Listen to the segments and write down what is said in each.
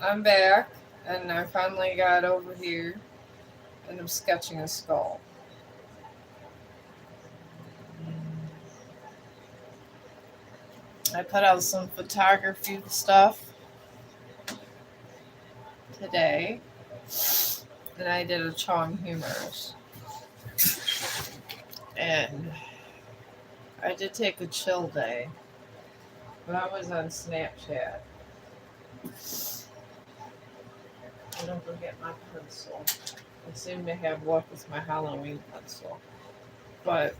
I'm back, and I finally got over here, and I'm sketching a skull. I put out some photography stuff today, and I did a Chong humors, and I did take a chill day, but I was on Snapchat. I don't forget my pencil. I seem to have luck with my Halloween pencil, but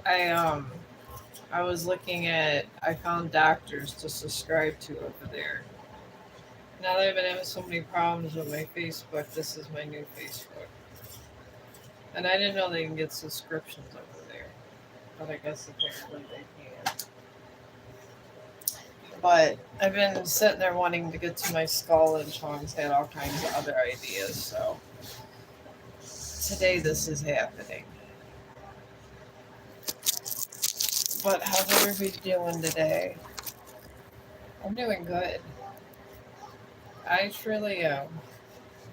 I um I was looking at. I found doctors to subscribe to over there. Now that I've been having so many problems with my Facebook, this is my new Facebook. And I didn't know they can get subscriptions over there. But I guess apparently they can. But I've been sitting there wanting to get to my skull, and Chong's had all kinds of other ideas. So today this is happening. But how's everybody doing today? I'm doing good. I truly am.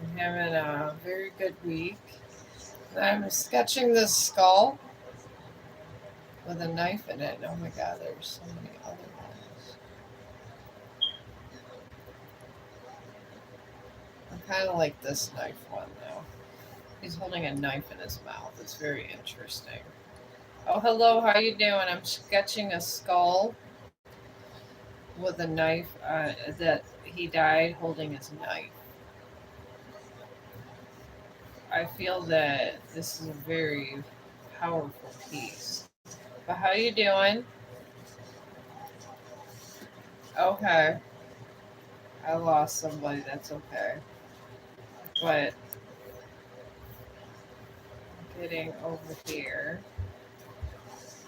I'm having a very good week. I'm sketching this skull with a knife in it. Oh my god, there's so many other ones. I kind of like this knife one though. He's holding a knife in his mouth. It's very interesting. Oh, hello. How you doing? I'm sketching a skull with a knife that he died holding his knife. I feel that this is a very powerful piece. But how you doing? Okay. I lost somebody. That's okay. But getting over here.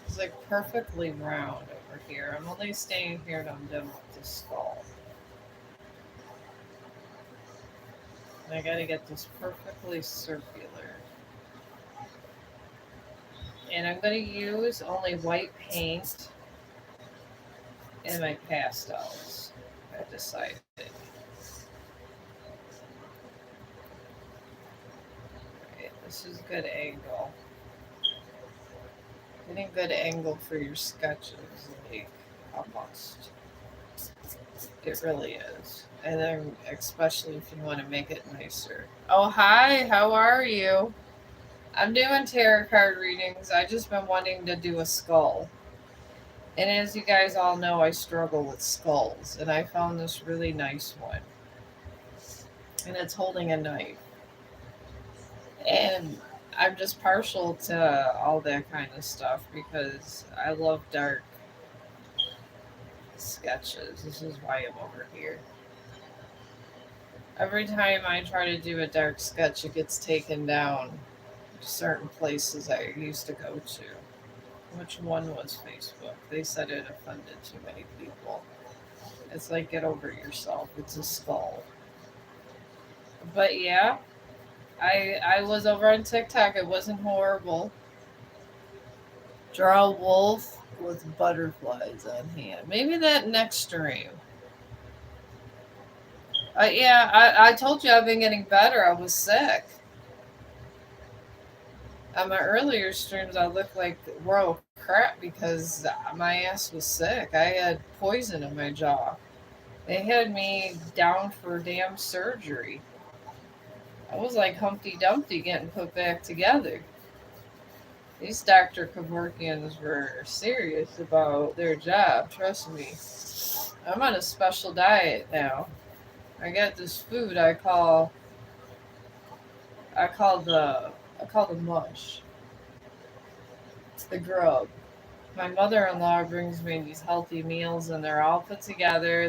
It's like perfectly round over here. I'm only staying here and I'm done with the skull. And I gotta get this perfectly circular. And I'm gonna use only white paint in my pastels. I decided. Right, this is good angle. Getting good angle for your sketches, like a must. It really is. And then, especially if you want to make it nicer. Oh, hi, how are you? I'm doing tarot card readings. I just been wanting to do a skull. And as you guys all know, I struggle with skulls. And I found this really nice one. And it's holding a knife. And I'm just partial to all that kind of stuff because I love dark sketches. This is why I'm over here. Every time I try to do a dark sketch, it gets taken down certain places I used to go to. Which one was Facebook? They said it offended too many people. It's like get over yourself. It's a skull. But yeah, I was over on TikTok. It wasn't horrible. Draw a wolf with butterflies on hand. Maybe that next stream. Yeah, I told you I've been getting better. I was sick. On my earlier streams, I looked like raw crap because my ass was sick. I had poison in my jaw. They had me down for damn surgery. I was like Humpty Dumpty getting put back together. These Dr. Kevorkians were serious about their job, trust me. I'm on a special diet now. I got this food I call the mush. It's the grub. My mother-in-law brings me these healthy meals and they're all put together.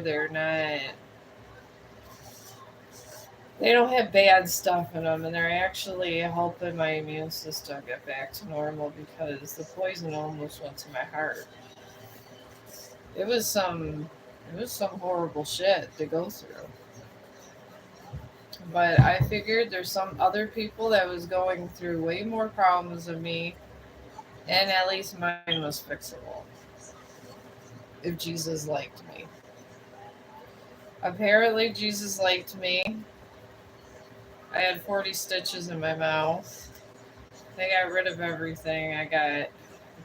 They don't have bad stuff in them and they're actually helping my immune system get back to normal because the poison almost went to my heart. It was some it was some horrible shit to go through. But I figured there's some other people that was going through way more problems than me, and at least mine was fixable if Jesus liked me. Apparently, Jesus liked me. I had 40 stitches in my mouth. They got rid of everything. I got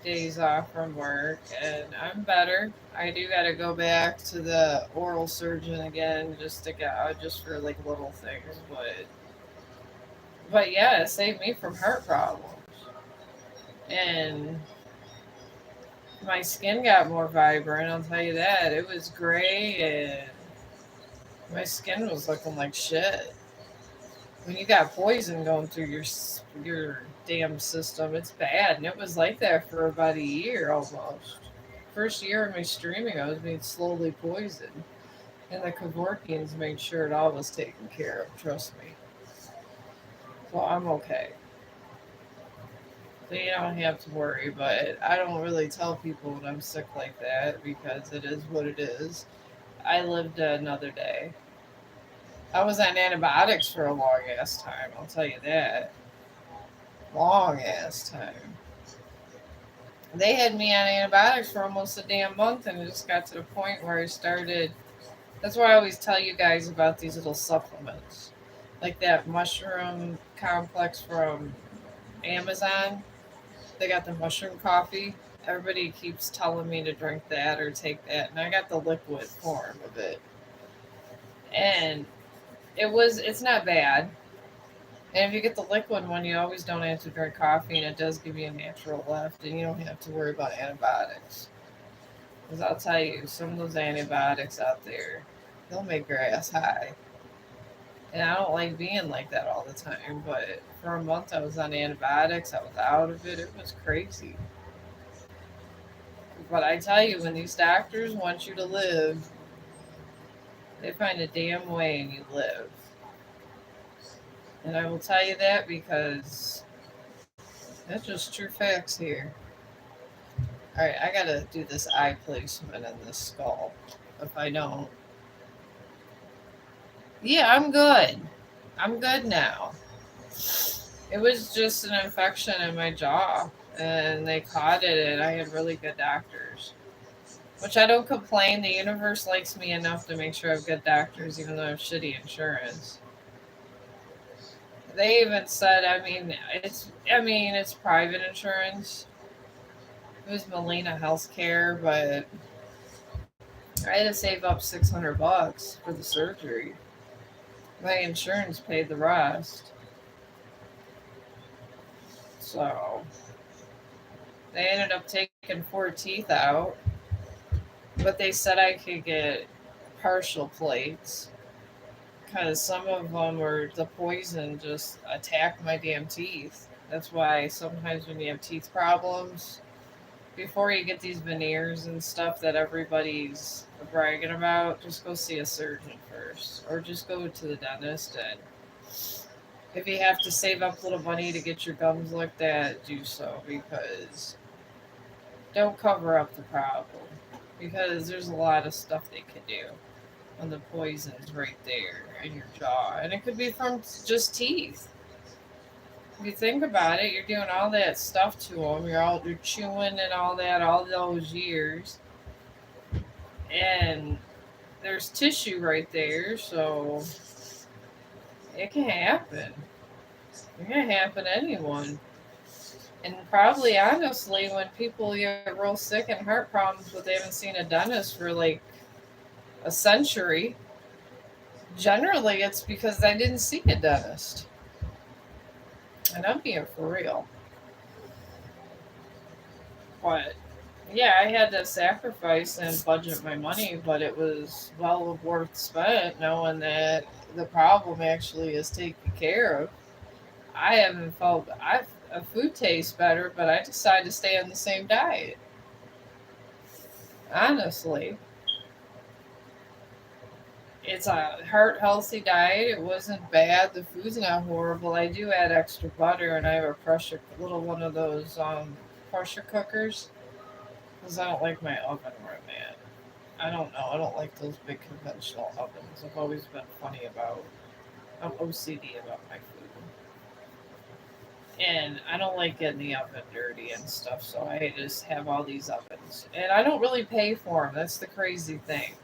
days off from work, and I'm better. I do got to go back to the oral surgeon again just to get out, just for like little things, but yeah, it saved me from heart problems, and my skin got more vibrant. I'll tell you that. It was gray, and my skin was looking like shit. When you got poison going through your damn system, it's bad, and it was like that for about a year almost. First year of my streaming, I was being slowly poisoned, and the Kevorkians made sure it all was taken care of. Trust me. So I'm okay. So you don't have to worry. But I don't really tell people when I'm sick like that because it is what it is. I lived another day. I was on antibiotics for a long ass time. I'll tell you that. Long ass time. They had me on antibiotics for almost a damn month, and it just got to the point where I started. That's why I always tell you guys about these little supplements, like that mushroom complex from Amazon. They got the mushroom coffee. Everybody keeps telling me to drink that or take that, and I got the liquid form of it, and it's not bad. And if you get the liquid one, you always don't have to drink coffee, and it does give you a natural lift, and you don't have to worry about antibiotics. Because I'll tell you, some of those antibiotics out there, they'll make your ass high. And I don't like being like that all the time, but for a month I was on antibiotics, I was out of it. It was crazy. But I tell you, when these doctors want you to live, they find a damn way and you live. And I will tell you that because that's just true facts here. Alright, I gotta do this eye placement in this skull. If I don't. Yeah, I'm good. I'm good now. It was just an infection in my jaw, and they caught it, and I had really good doctors. Which I don't complain. The universe likes me enough to make sure I have good doctors, even though I have shitty insurance. They even said, it's private insurance. It was Molina Healthcare, but I had to save up $600 for the surgery. My insurance paid the rest, so they ended up taking four teeth out. But they said I could get partial plates because some of them were the poison just attacked my damn teeth. That's why sometimes when you have teeth problems, before you get these veneers and stuff that everybody's bragging about, just go see a surgeon first, or just go to the dentist. And if you have to save up a little money to get your gums looked at, do so, because don't cover up the problem, because there's a lot of stuff they can do when the poison's right there in your jaw, and it could be from just teeth. If you think about it, you're doing all that stuff to them. You're chewing and all that all those years, and there's tissue right there, so it can happen. It can happen to anyone. And probably, honestly, when people get real sick and heart problems, but they haven't seen a dentist for like a century, generally it's because they didn't see a dentist. And I'm being for real. But yeah, I had to sacrifice and budget my money, but it was well worth spent knowing that the problem actually is taken care of. I haven't felt food tastes better, but I decided to stay on the same diet. Honestly, it's a heart healthy diet. It wasn't bad. The food's not horrible. I do add extra butter, and I have a pressure little one of those pressure cookers because I don't like my oven where I'm at. I don't know. I don't like those big conventional ovens. I've always been funny about. I'm OCD about my food, and I don't like getting the oven dirty and stuff. So I just have all these ovens, and I don't really pay for them. That's the crazy thing.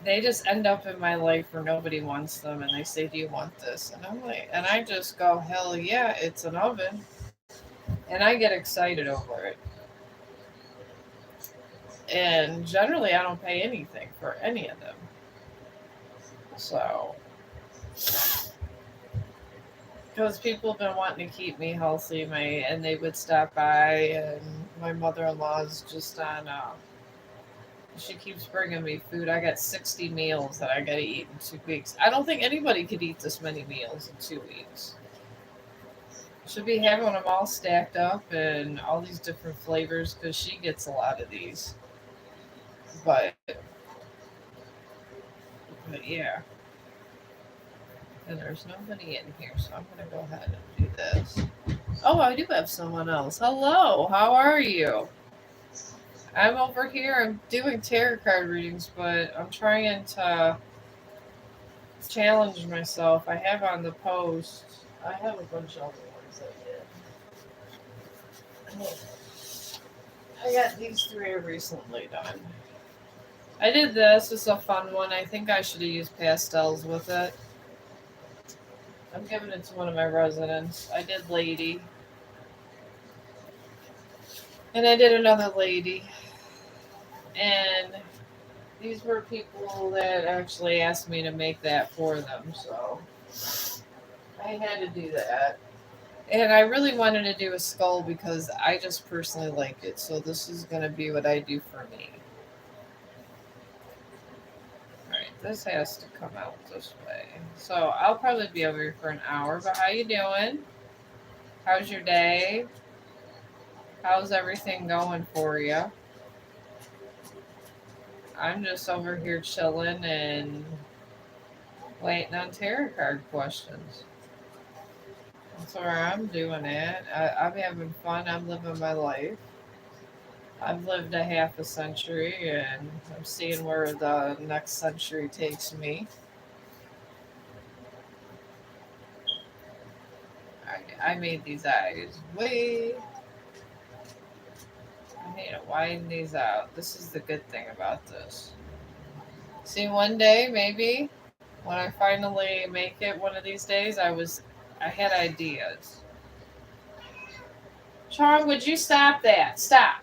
they just end up in my life where nobody wants them, and they say, "Do you want this?" And I'm like, and I just go, "Hell yeah, it's an oven," and I get excited over it. And generally, I don't pay anything for any of them. So, because people have been wanting to keep me healthy, and they would stop by, and my mother-in-law's just on. She keeps bringing me food. I got 60 meals that I got to eat in 2 weeks. I don't think anybody could eat this many meals in 2 weeks. Should be having them all stacked up and all these different flavors because she gets a lot of these. But yeah, and there's nobody in here, so I'm gonna go ahead and do this. Oh, I do have someone else. Hello, how are you? I'm over here. I'm doing tarot card readings, but I'm trying to challenge myself. I have on the post. I have a bunch of other ones I did. I got these three recently done. I did this. It's a fun one. I think I should have used pastels with it. I'm giving it to one of my residents. I did lady, and I did another lady, and these were people that actually asked me to make that for them, so I had to do that. And I really wanted to do a skull because I just personally like it, so this is going to be what I do for me. Alright, this has to come out this way. So I'll probably be over here for an hour, but how you doing? How's your day? How's everything going for you? I'm just over here chilling and waiting on tarot card questions. That's where I'm doing it. I'm having fun. I'm living my life. I've lived a half a century and I'm seeing where the next century takes me. I made these eyes way. I need to widen these out. This is the good thing about this. See, one day maybe when I finally make it one of these days, I had ideas. Chong, would you stop that? Stop.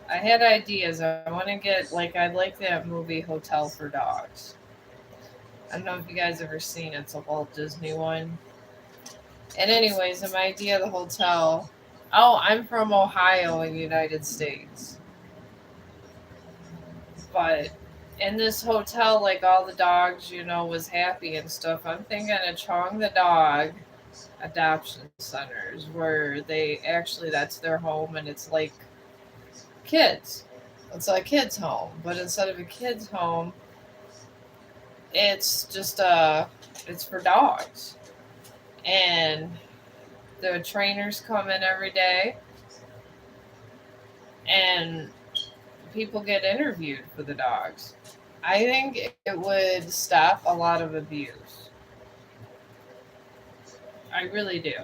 I had ideas. I want to get I like that movie Hotel for Dogs. I don't know if you guys ever seen it. It's a Walt Disney one. And anyways, the idea of the hotel. Oh, I'm from Ohio in the United States. But in this hotel, like all the dogs, was happy and stuff. I'm thinking of Chong the dog adoption centers where they actually that's their home and it's like kids. It's a kids home, but instead of a kids home, it's just it's for dogs. And the trainers come in every day and people get interviewed for the dogs. I think it would stop a lot of abuse. I really do.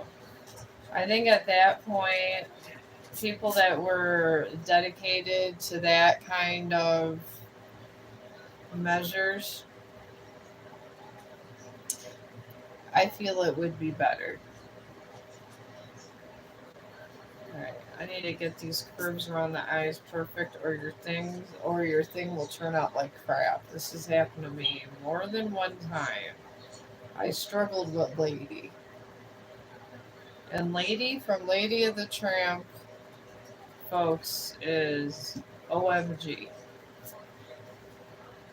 I think at that point, people that were dedicated to that kind of measures, I feel it would be better. All right, I need to get these curves around the eyes perfect, or your thing will turn out like crap. This has happened to me more than one time. I struggled with Lady, and Lady from Lady of the Tramp, folks, is OMG.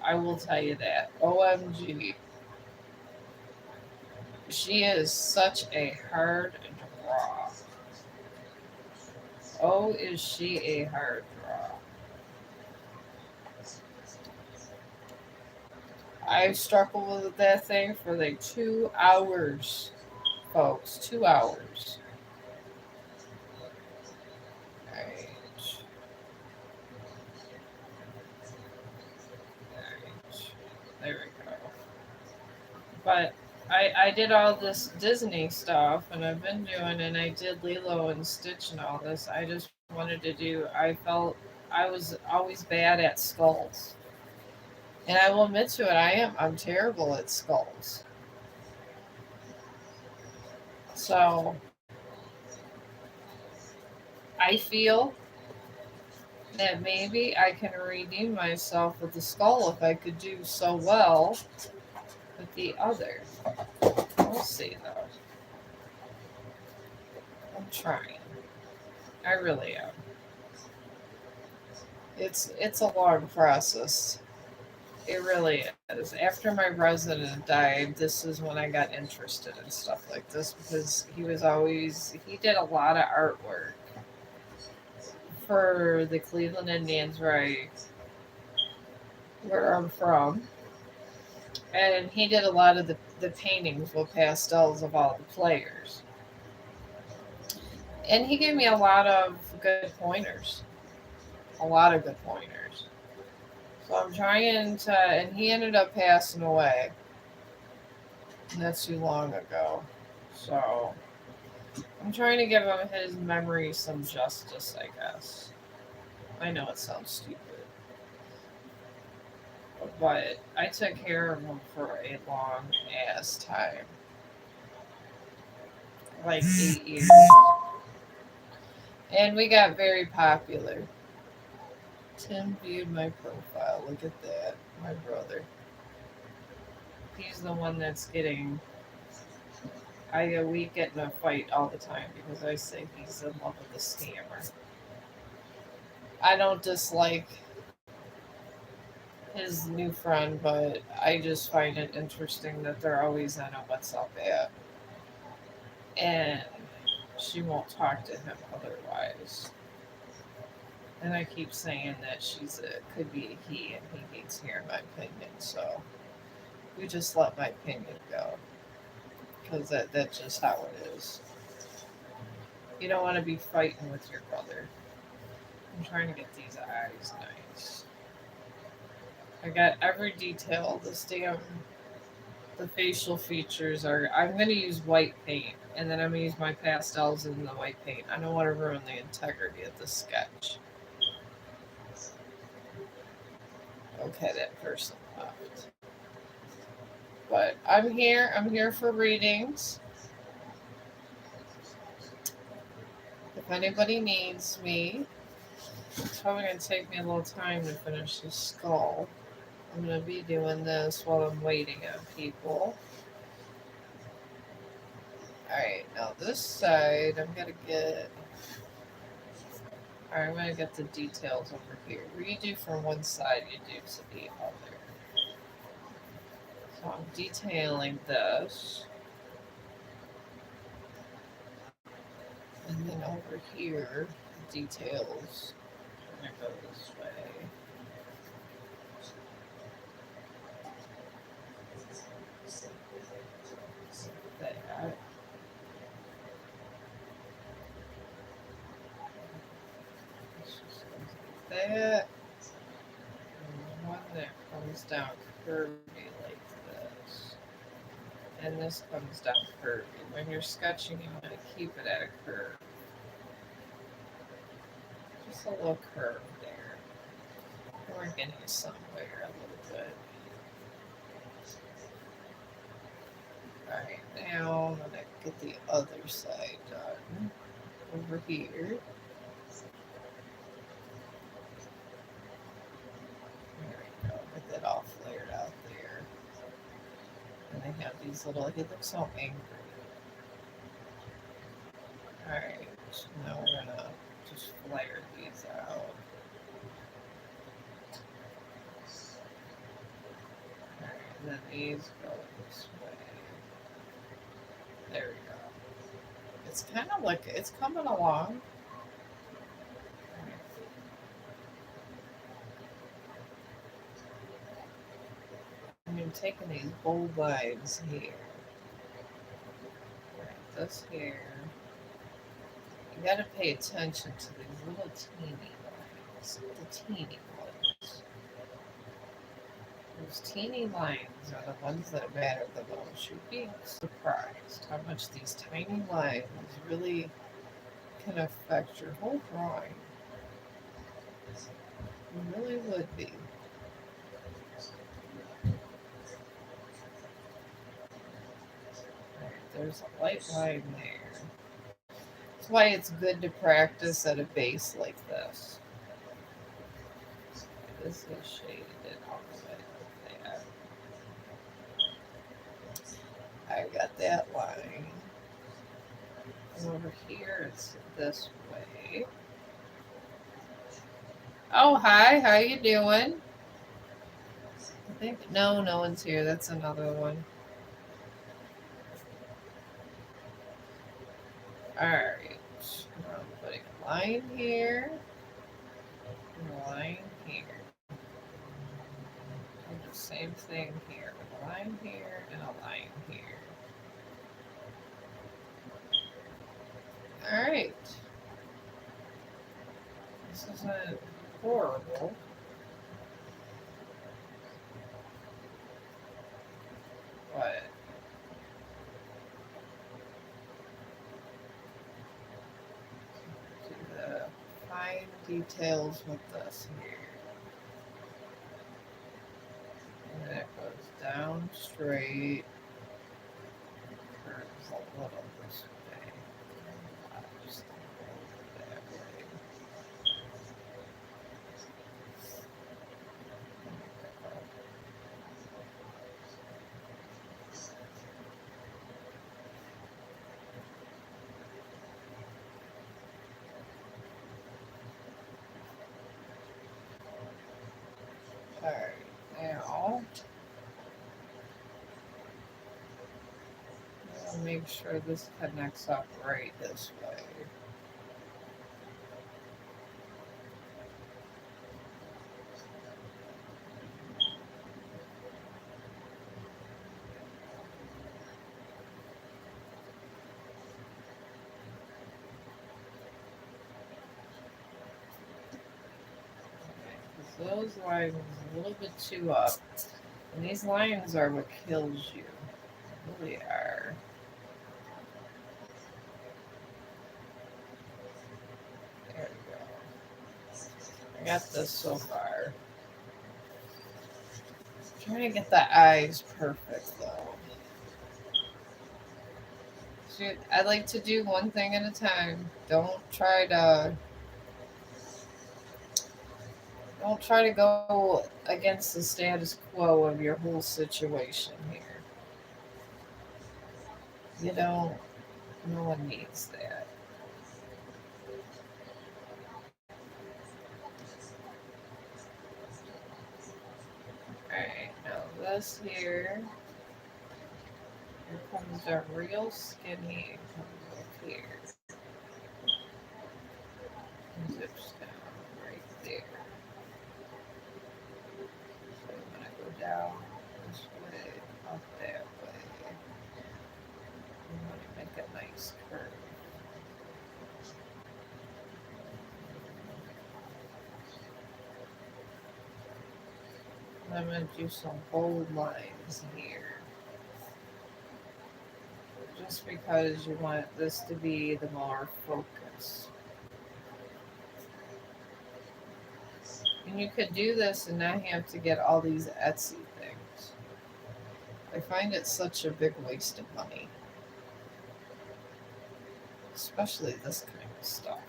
I will tell you that. OMG. She is such a hard draw. Oh, is she a hard draw? I struggled with that thing for like 2 hours, folks. 2 hours. Alright. Alright. There we go. But I did all this Disney stuff and I've been doing and I did Lilo and Stitch and all this. I just wanted to do I felt I was always bad at skulls. And I will admit to it, I'm terrible at skulls. So I feel that maybe I can redeem myself with the skull if I could do so well with the other. We'll see though. I'm trying. I really am. It's a long process. It really is. After my resident died, this is when I got interested in stuff like this because he did a lot of artwork for the Cleveland Indians where I'm from. And he did a lot of the paintings with pastels of all the players. And he gave me a lot of good pointers. A lot of good pointers. So I'm trying to, and he ended up passing away not too long ago. So I'm trying to give him his memory some justice, I guess. I know it sounds stupid, but I took care of him for a long ass time, like 8 years. And we got very popular. Tim viewed my profile. Look at that. My brother. He's the one that's getting. We get in a fight all the time because I say he's in love with the scammer. I don't dislike his new friend, but I just find it interesting that they're always on a what's up app. And she won't talk to him otherwise. And I keep saying that could be a he, and he hates hearing my opinion. So we just let my opinion go because that's just how it is. You don't want to be fighting with your brother. I'm trying to get these eyes nice. I got every detail. The facial features are. I'm going to use white paint, and then I'm going to use my pastels in the white paint. I don't want to ruin the integrity of the sketch. Okay, that person left. But I'm here. I'm here for readings. If anybody needs me, it's probably going to take me a little time to finish the skull. I'm going to be doing this while I'm waiting on people. Alright, now this side, I'm gonna get the details over here. What you do from one side, you do to the other. So I'm detailing this. And then over here, details. I'm gonna go this way. That. That. And one that comes down curvy like this. And this comes down curvy. When you're sketching, you want to keep it at a curve. Just a little curve there. We're getting somewhere a little bit. Alright, now I'm gonna get the other side done. Over here. There we go. Get that all flared out there. And they have these little, he looks so angry. Alright, so now we're gonna just flare these out. Alright, and then these go this way. There we go. It's kind of like, it's coming along. I'm taking these bold lines here. Right, this here. You gotta pay attention to these little teeny lines. The teeny ones. Those teeny lines are the ones that matter the most. You'd be surprised how much these tiny lines really can affect your whole drawing. You really would be. there's a light line there. That's why it's good to practice at a base like this. This is shaded in all the way like that. I got that line. And over here, it's this way. Oh, hi. How you doing? I think no, no one's here. That's another one. All right. I'm putting a line here and a line here. And the same thing here with a line here and a line here. All right. This isn't horrible. But do the fine details with this here. And then it goes down straight, curves a little this way. Just go that way. Alright, now I'll make sure this connects up right this way. Those lines are a little bit too up. And these lines are what kills you. They really are. There we go. I got this so far. I'm trying to get the eyes perfect though. Shoot, I like to do one thing at a time. Don't try to go against the status quo of your whole situation here. You don't, no one needs that. Alright, now this here comes down real skinny and comes up here. And zips down right there. So I'm going to go down this way, up that way. I'm going to make a nice curve. I'm going to do some bold lines here. Just because you want this to be the more focus. And you could do this and not have to get all these Etsy things. I find it such a big waste of money. Especially this kind of stuff.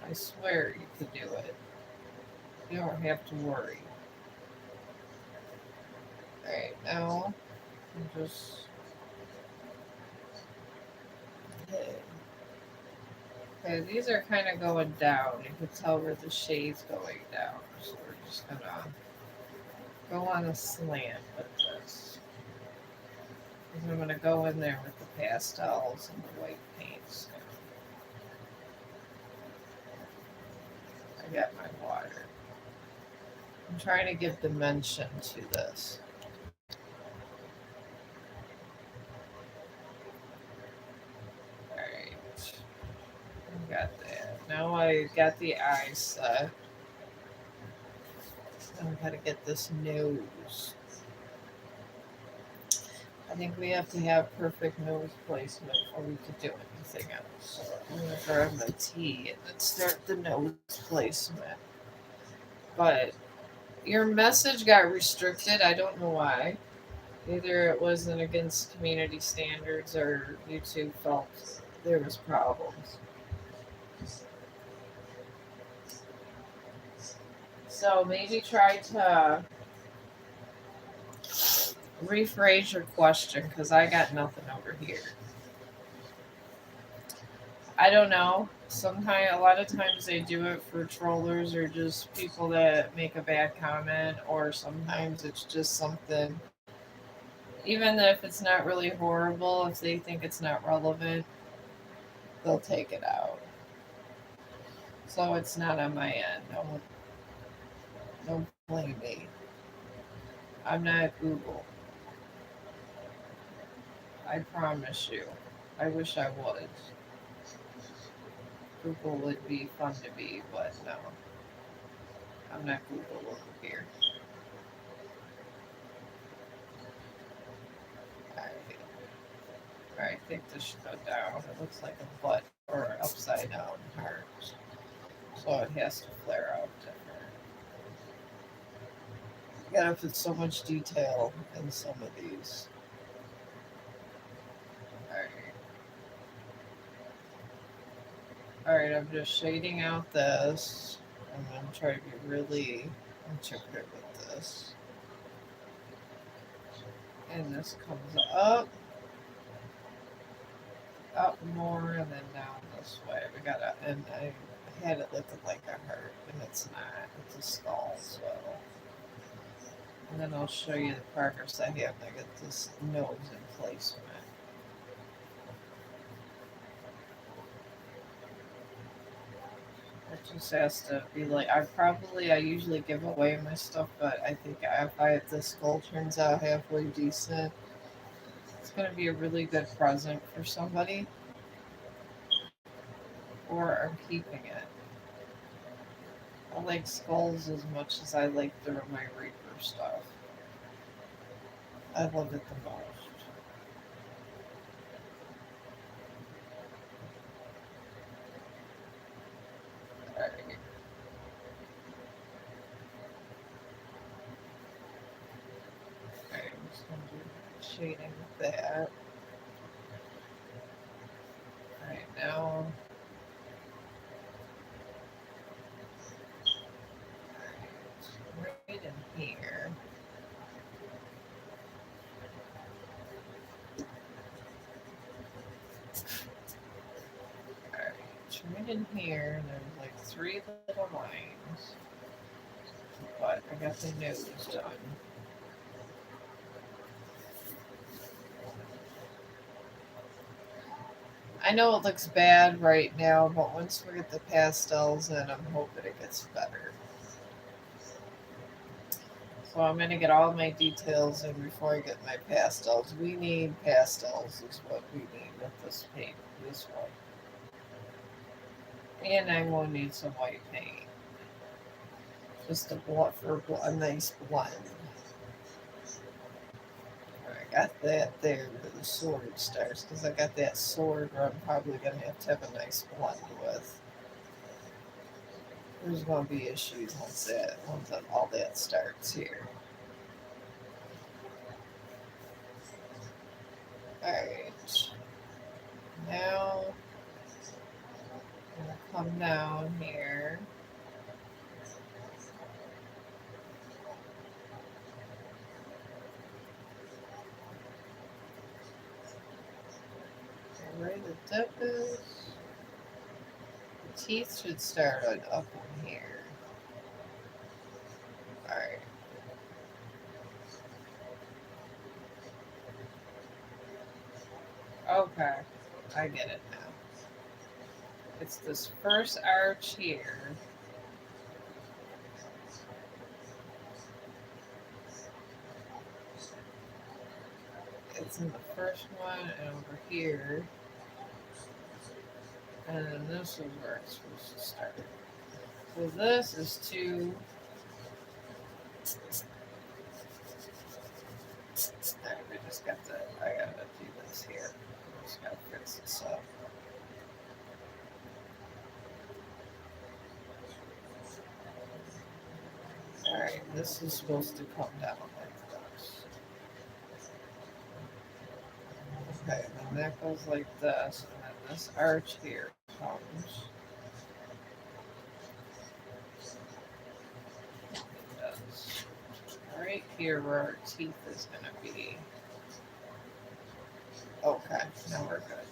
I swear you could do it. You don't have to worry. Alright, now I'm just... Okay, these are kind of going down. You can tell where the shade's going down. So we're just going to go on a slant with this. And I'm going to go in there with the pastels and the white paints. I got my water. I'm trying to give dimension to this. Got that. Now I got the eyes set. I'm gonna get this nose. I think we have to have perfect nose placement before we could do anything else. So I'm gonna grab my tea and then start the nose placement. But your message got restricted. I don't know why. Either it wasn't against community standards or YouTube felt there was problems. So maybe try to rephrase your question because I got nothing over here. I don't know. Sometimes, a lot of times they do it for trollers or just people that make a bad comment, or sometimes it's just something. Even if it's not really horrible, if they think it's not relevant, they'll take it out. So it's not on my end. Don't blame me. I'm not Google. I promise you. I wish I was. Google would be fun to be, but no, I'm not Google over here. I think this should go down. It looks like a butt or an upside down heart. So it has to flare out different. You gotta put so much detail in some of these. Alright. Alright, I'm just shading out this. I'm gonna try to be really intricate with this. And this comes up more, and then down this way. We gotta, and I had it looking like a heart, and it's not. It's a skull, so. And then I'll show you the progress I have to get this nose in placement. It just has to be like, I usually give away my stuff, but I think if the skull turns out halfway decent, it's going to be a really good present for somebody, or I'm keeping it. I like skulls as much as I like my Reaper stuff. I love it the most. Alright. Alright, I'm just going to do shading with that. Alright, now. Right in here. Alright, right in here, and there's like 3 little lines. But I got the nose done. I know it looks bad right now, but once we get the pastels in, I'm hoping it gets better. So I'm going to get all my details in before I get my pastels. We need pastels is what we need with this paint, this one. And I will need some white paint. Just for a nice blend. I got that there where the sword starts, because I got that sword where I'm probably going to have a nice blend with. There's going to be issues once all that starts here. Alright. Now, I'm going to come down here. Where the tip is. The teeth should start up in here. Alright. Okay. I get it now. It's this first arch here. It's in the first one and over here. And then this is where it's supposed to start. So this is two. We just got to, I gotta do this here. Just gotta fix this up. Alright, this is supposed to come down like this. And that goes like this. And then this arch here comes. Does. Right here where our teeth is going to be. Okay, now we're good.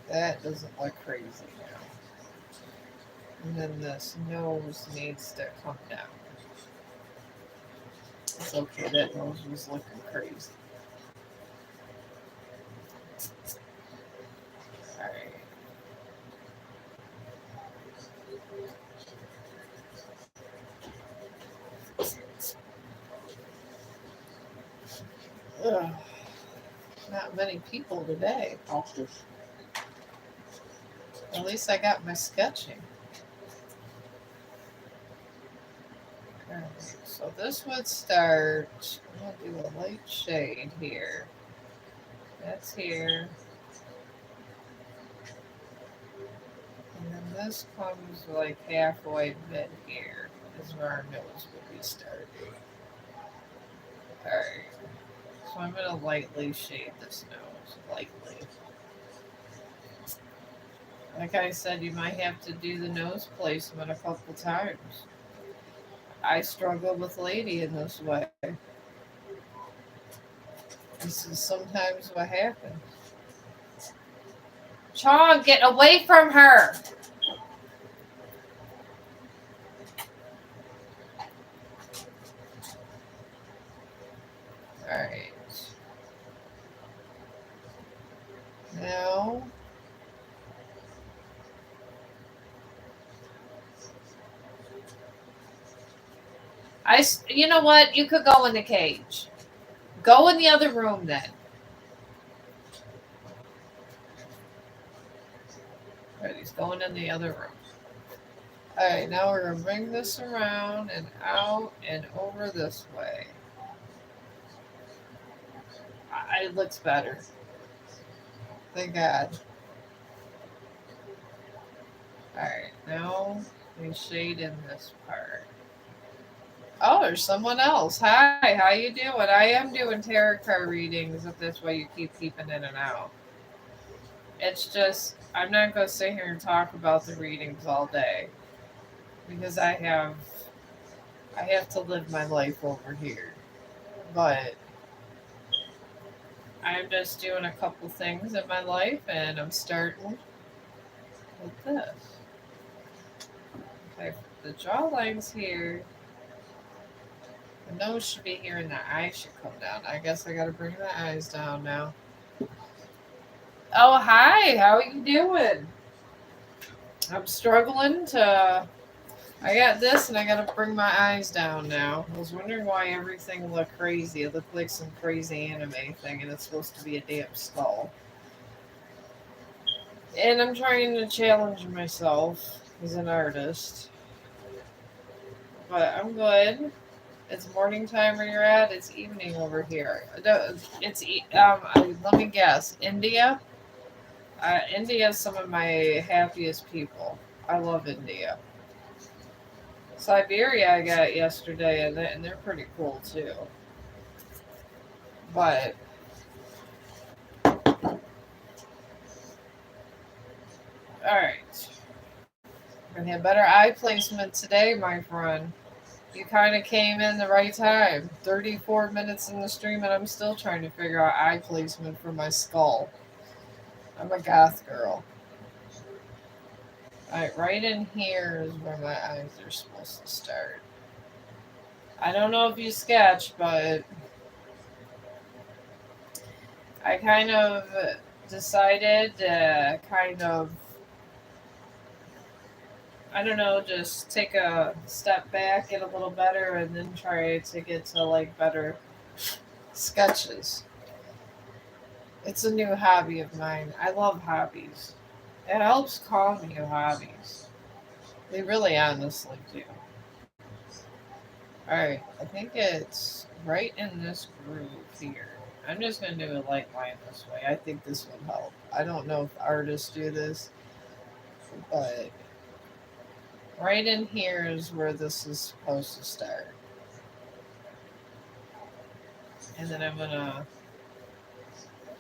That doesn't look crazy now. And then this nose needs to come down. It's okay, that nose was looking crazy. Alright. Ugh, not many people today. At least I got my sketching. Alright, so this would start. I'm going to do a light shade here. That's here. And then this comes like halfway mid here, is where our nose would be starting. Alright. So I'm going to lightly shade this nose. Lightly. Like I said, you might have to do the nose placement a couple times. I struggle with lady in this way. This is sometimes what happens. Chong, get away from her! Alright. Now, you know what? You could go in the cage. Go in the other room then. Alright, he's going in the other room. Alright, now we're going to bring this around and out and over this way. It looks better. Thank God. Alright, now we shade in this part. Oh, there's someone else. Hi, how you doing? I am doing tarot card readings if that's why you keep peeping in and out. It's just, I'm not going to sit here and talk about the readings all day. Because I have to live my life over here. But I'm just doing a couple things in my life and I'm starting with this. Okay, the jawline's here. The nose should be here and the eyes should come down. I guess I gotta bring the eyes down now. Oh, hi, how are you doing? I'm struggling to... I got this and I gotta bring my eyes down now. I was wondering why everything looked crazy. It looked like some crazy anime thing and it's supposed to be a damn skull. And I'm trying to challenge myself as an artist. But I'm good. It's morning time where you're at. It's evening over here. It's let me guess. India. India is some of my happiest people. I love India. Siberia I got yesterday, and they're pretty cool too. But all right, we're gonna have better eye placement today, my friend. You kind of came in the right time. 34 minutes in the stream, and I'm still trying to figure out eye placement for my skull. I'm a goth girl. Alright, right in here is where my eyes are supposed to start. I don't know if you sketch, but I kind of decided to I don't know, just take a step back, get a little better, and then try to get to like better sketches. It's a new hobby of mine. I love hobbies. It helps calm you, hobbies. They really honestly do. Alright, I think it's right in this groove here. I'm just going to do a light line this way. I think this would help. I don't know if artists do this, but right in here is where this is supposed to start. And then I'm going to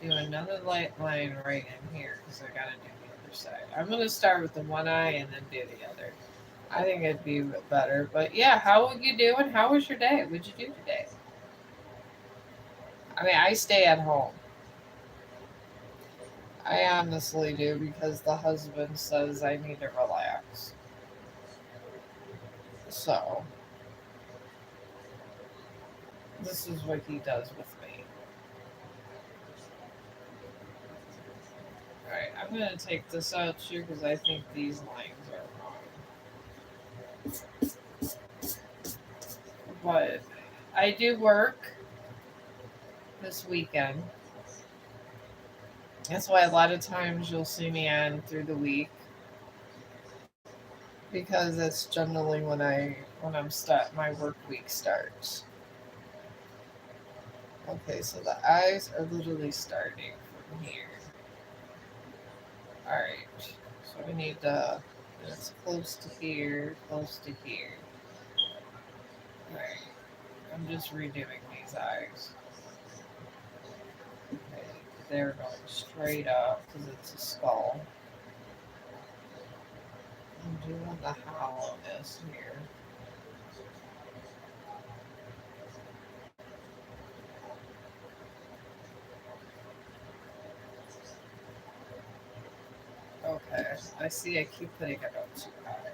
Do another light line right in here because I gotta do the other side. I'm gonna start with the one eye and then do the other. I think it'd be better. But yeah, how are you doing? How was your day? What'd you do today? I mean, I stay at home. I honestly do because the husband says I need to relax. So this is what he does with me. All right, I'm gonna take this out too because I think these lines are wrong. But I do work this weekend. That's why a lot of times you'll see me on through the week because that's generally when I'm my work week starts. Okay, so the eyes are literally starting from here. All right, so we need to. It's close to here, close to here. All right, I'm just redoing these eyes. Okay, they're going straight up because it's a skull. I'm doing the hollowness here. Okay, I see I keep putting it up too high.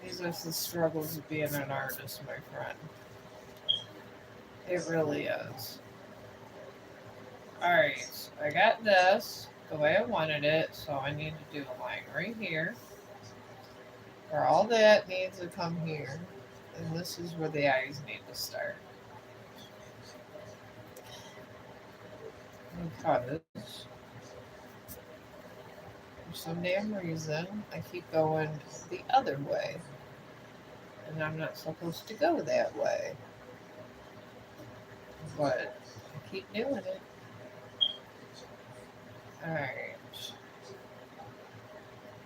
These are the struggles of being an artist, my friend. It really is. Alright, I got this the way I wanted it, so I need to do a line right here. Where all that needs to come here. And this is where the eyes need to start. Because for some damn reason, I keep going the other way. And I'm not supposed to go that way. But I keep doing it. Alright.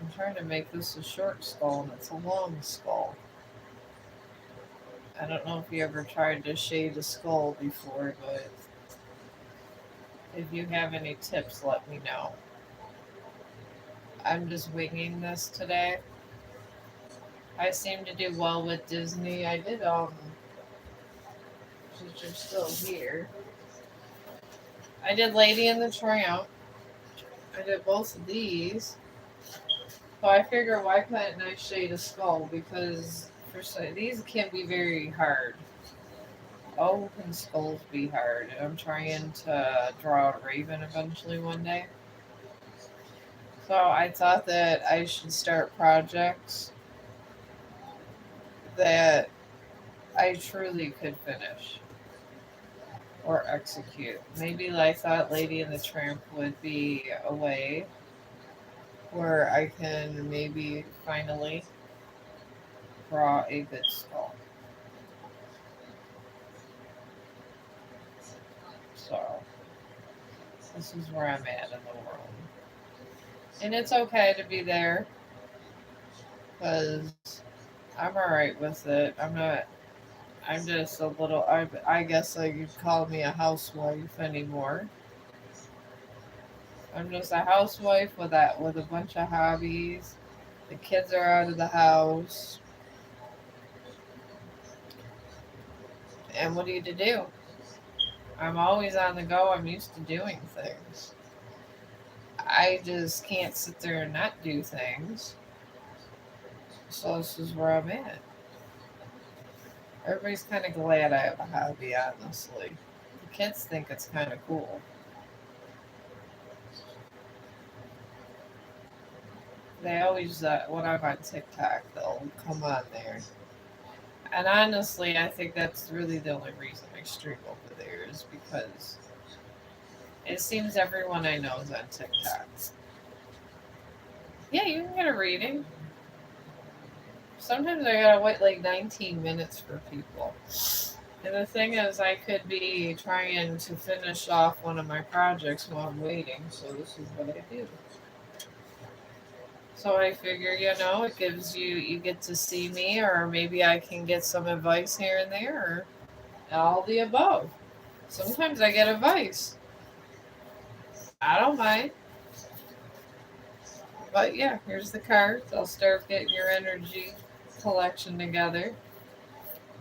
I'm trying to make this a short skull and it's a long skull. I don't know if you ever tried to shade a skull before, but if you have any tips, let me know. I'm just winging this today. I seem to do well with Disney. I did, since you're still here, I did Lady and the Tramp. I did both of these. So I figure why couldn't I shade a skull? Because these can be very hard. Oh, can skulls be hard? And I'm trying to draw a raven eventually one day. So I thought that I should start projects that I truly could finish or execute. Maybe I thought Lady and the Tramp would be a way where I can maybe finally draw a good skull. So this is where I'm at in the world. And it's okay to be there because I'm alright with it. I'm just a little, I guess you'd call me a housewife anymore. I'm just a housewife with a bunch of hobbies. The kids are out of the house. And what are you to do? I'm always on the go. I'm used to doing things. I just can't sit there and not do things. So this is where I'm at. Everybody's kind of glad I have a hobby, honestly. The kids think it's kind of cool. They always, when I'm on TikTok, they'll come on there. And honestly, I think that's really the only reason I stream over there is because it seems everyone I know is on TikTok. Yeah, you can get a reading. Sometimes I gotta wait like 19 minutes for people. And the thing is, I could be trying to finish off one of my projects while I'm waiting, so this is what I do. So I figure, it gives you get to see me, or maybe I can get some advice here and there, or all the above. Sometimes I get advice. I don't mind. But yeah, here's the cards. I'll start getting your energy collection together.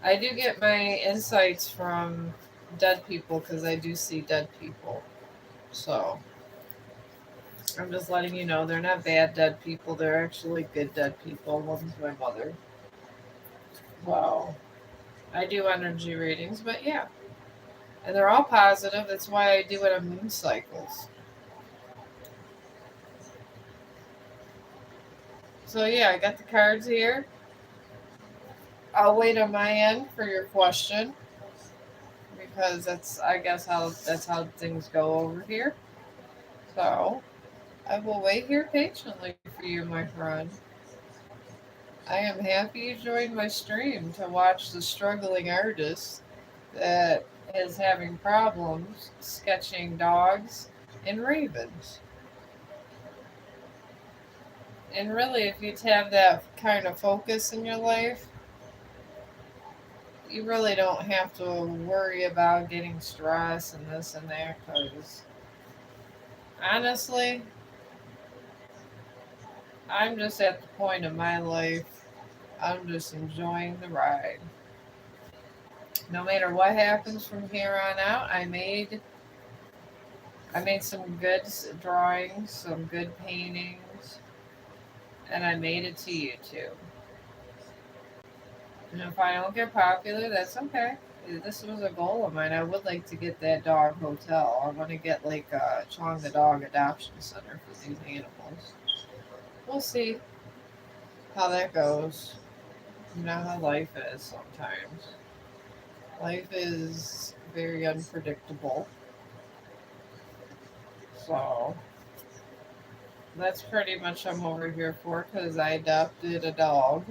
I do get my insights from dead people because I do see dead people. So I'm just letting you know they're not bad dead people. They're actually good dead people. One's my mother. Wow. I do energy readings, but yeah. And they're all positive. That's why I do it on moon cycles. So yeah, I got the cards here. I'll wait on my end for your question because that's I guess how things go over here. So I will wait here patiently for you, my friend. I am happy you joined my stream to watch the struggling artist that is having problems sketching dogs and ravens. And really, if you have that kind of focus in your life, you really don't have to worry about getting stressed and this and that because honestly, I'm just at the point in my life, I'm just enjoying the ride. No matter what happens from here on out, I made some good drawings, some good paintings, and I made it to YouTube. And if I don't get popular, that's okay. This was a goal of mine. I would like to get that dog hotel. I want to get like a Chong the dog adoption center for these animals. We'll see how that goes. You know how life is sometimes. Life is very unpredictable. So that's pretty much I'm over here for because I adopted a dog.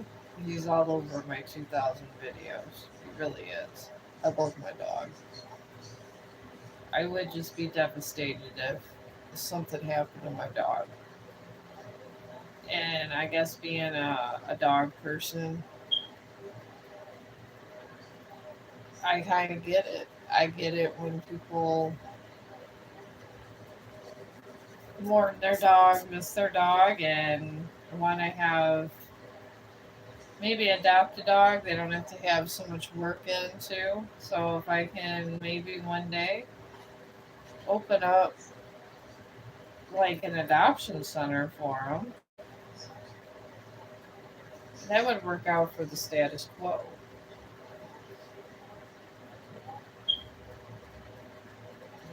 He's all over my 2000 videos. He really is. I love my dog. I would just be devastated if something happened to my dog. And I guess being a dog person, I kind of get it. I get it when people mourn their dog, miss their dog, and want to have maybe adopt a dog they don't have to have so much work into. So if I can maybe one day open up like an adoption center for them, that would work out for the status quo.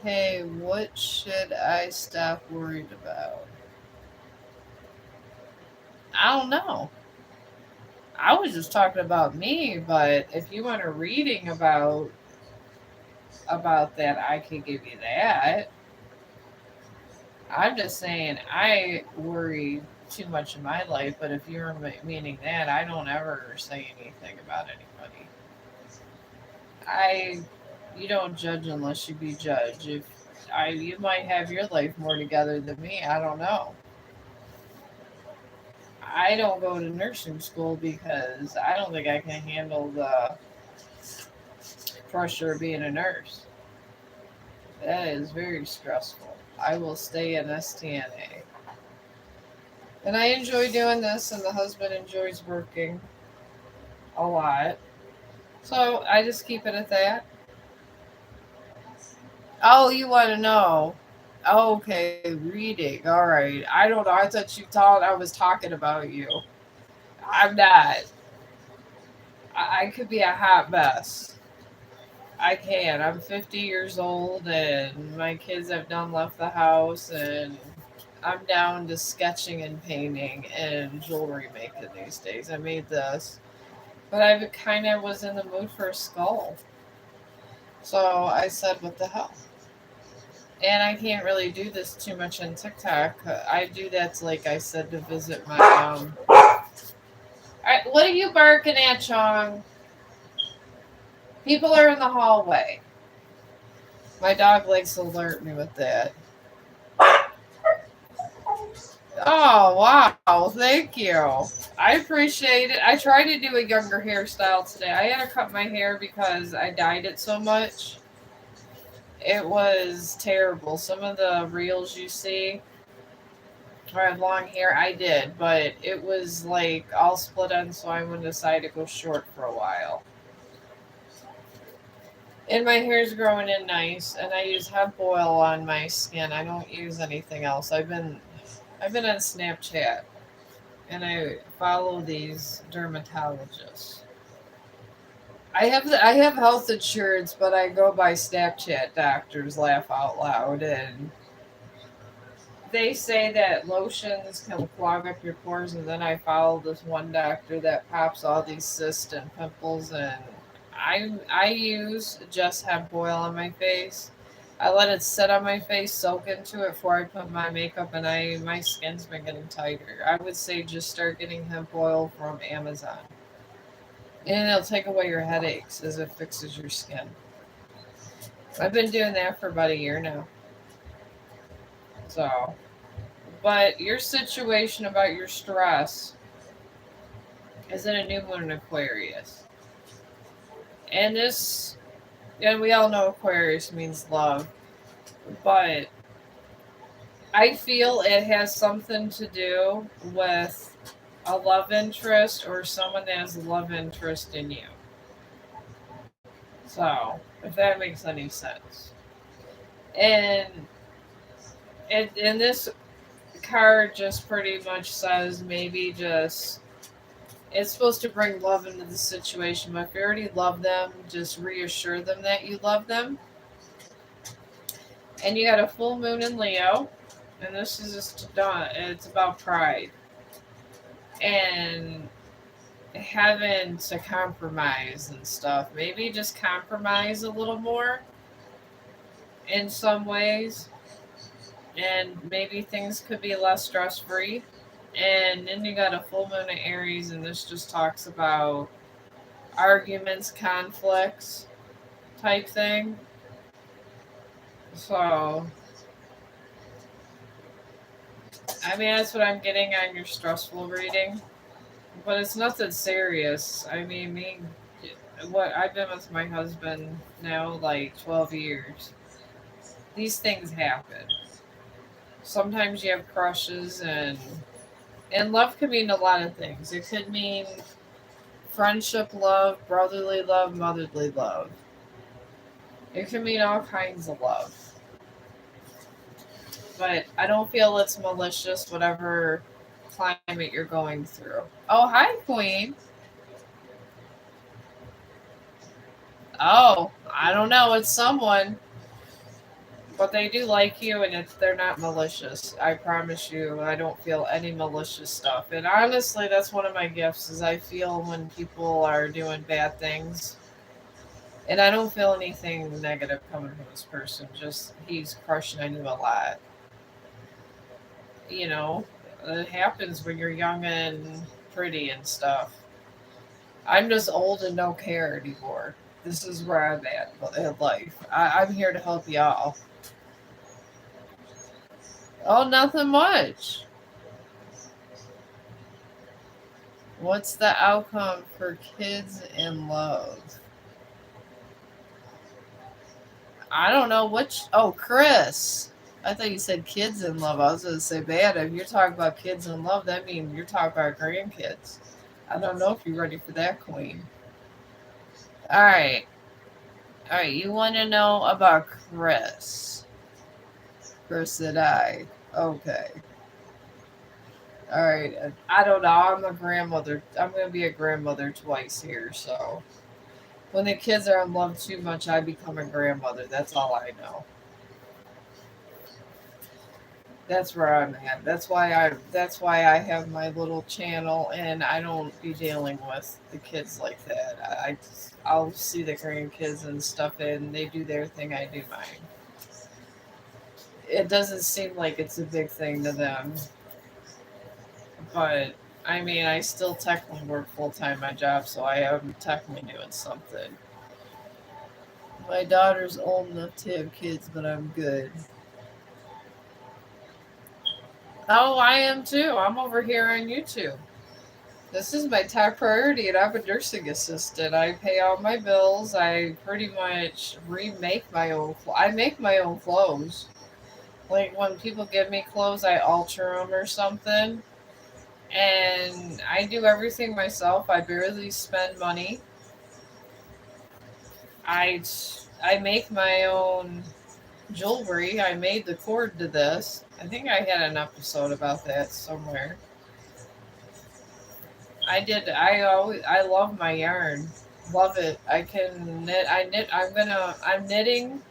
Hey, what should I stop worried about? I don't know. I was just talking about me, but if you want a reading about that, I can give you that. I'm just saying I worry too much in my life, but if you're meaning that, I don't ever say anything about anybody. I you don't judge unless you be judged. If I you might have your life more together than me, I don't know. I don't go to nursing school because I don't think I can handle the pressure of being a nurse. That is very stressful. I will stay in STNA. And I enjoy doing this, and the husband enjoys working a lot. So I just keep it at that. Oh, you want to know? Okay, reading. All right. I don't know. I thought you thought I was talking about you. I'm not. I could be a hot mess. I can. I'm 50 years old, and my kids have done left the house, and I'm down to sketching and painting and jewelry making these days. I made this, but I kind of was in the mood for a skull. So I said, what the hell? And I can't really do this too much on TikTok. I do that, like I said, to visit my. Alright, what are you barking at, Chong? People are in the hallway. My dog likes to alert me with that. Oh, wow. Thank you. I appreciate it. I tried to do a younger hairstyle today. I had to cut my hair because I dyed it so much. It was terrible. Some of the reels you see where I have long hair, I did, but it was like all split ends, so I went decided to go short for a while. And my hair's growing in nice, and I use hemp oil on my skin. I don't use anything else. I've been on Snapchat, and I follow these dermatologists. I have health insurance, but I go by Snapchat doctors. Laugh out loud, and they say that lotions can clog up your pores, and then I follow this one doctor that pops all these cysts and pimples, and I use just hemp oil on my face. I let it sit on my face, soak into it before I put my makeup, and I my skin's been getting tighter. I would say just start getting hemp oil from Amazon, and it'll take away your headaches as it fixes your skin. I've been doing that for about a year now. So, but your situation about your stress is in a new moon in Aquarius, and this, and we all know Aquarius means love, but I feel it has something to do with a love interest or someone that has a love interest in you. So, if that makes any sense. And this card just pretty much says maybe just it's supposed to bring love into the situation, but if you already love them, just reassure them that you love them. And you got a full moon in Leo, and this is just done. It's about pride and having to compromise and stuff. Maybe just compromise a little more in some ways, and maybe things could be less stress free. And then you got a full moon in Aries, and this just talks about arguments, conflicts type thing. So, I mean, that's what I'm getting on your stressful reading. But it's nothing serious. I mean, what I've been with my husband now like 12 years. These things happen. Sometimes you have crushes, and love can mean a lot of things. It could mean friendship love, brotherly love, motherly love. It can mean all kinds of love. But I don't feel it's malicious, whatever climate you're going through. Oh, hi, Queen. Oh, I don't know. It's someone. But they do like you, and they're not malicious. I promise you, I don't feel any malicious stuff. And honestly, that's one of my gifts. Is I feel when people are doing bad things, and I don't feel anything negative coming from this person. Just he's crushing on you a lot. You know, it happens when you're young and pretty and stuff. I'm just old and don't care anymore. This is where I'm at in life. I'm here to help y'all. Oh, nothing much. What's the outcome for kids in love? I don't know which. Oh, Chris. I thought you said kids in love. I was going to say, bad. If you're talking about kids in love, that means you're talking about grandkids. I don't know if you're ready for that, Queen. All right. All right. You want to know about Chris? Chris and I. Okay. All right. I don't know. I'm a grandmother. I'm going to be a grandmother twice here, so. When the kids are in love too much, I become a grandmother. That's all I know. That's where I'm at. That's why I have my little channel, and I don't be dealing with the kids like that. I'll see the grandkids and stuff, and they do their thing. I do mine. It doesn't seem like it's a big thing to them, but I mean, I still technically work full time my job, so I am technically doing something. My daughter's old enough to have kids, but I'm good. Oh, I am too. I'm over here on YouTube. This is my top priority, and I'm a nursing assistant. I pay all my bills. I pretty much remake my own. I make my own clothes. Like when people give me clothes, I alter them or something, and I do everything myself. I barely spend money. I I make my own jewelry. I made the cord to this. I think I had an episode about that somewhere. I did. I always. I love my yarn. Love it. I can knit. I knit. I'm knitting.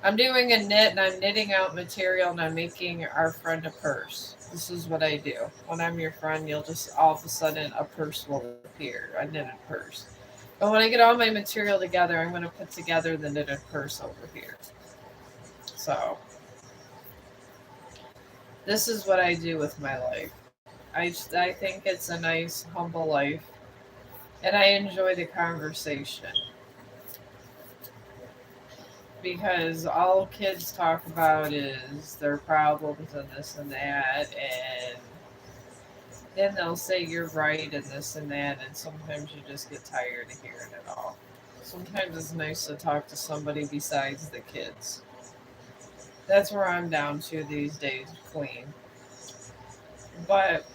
I'm doing a knit and I'm knitting out material and I'm making our friend a purse. This is what I do. When I'm your friend, you'll just all of a sudden a purse will appear. A knitted purse. But when I get all my material together, I'm going to put together the knitted purse over here. So this is what I do with my life. I think it's a nice, humble life, and I enjoy the conversation because all kids talk about is their problems and this and that, and then they'll say you're right and this and that, and sometimes you just get tired of hearing it all. Sometimes it's nice to talk to somebody besides the kids. That's where I'm down to these days, Queen. But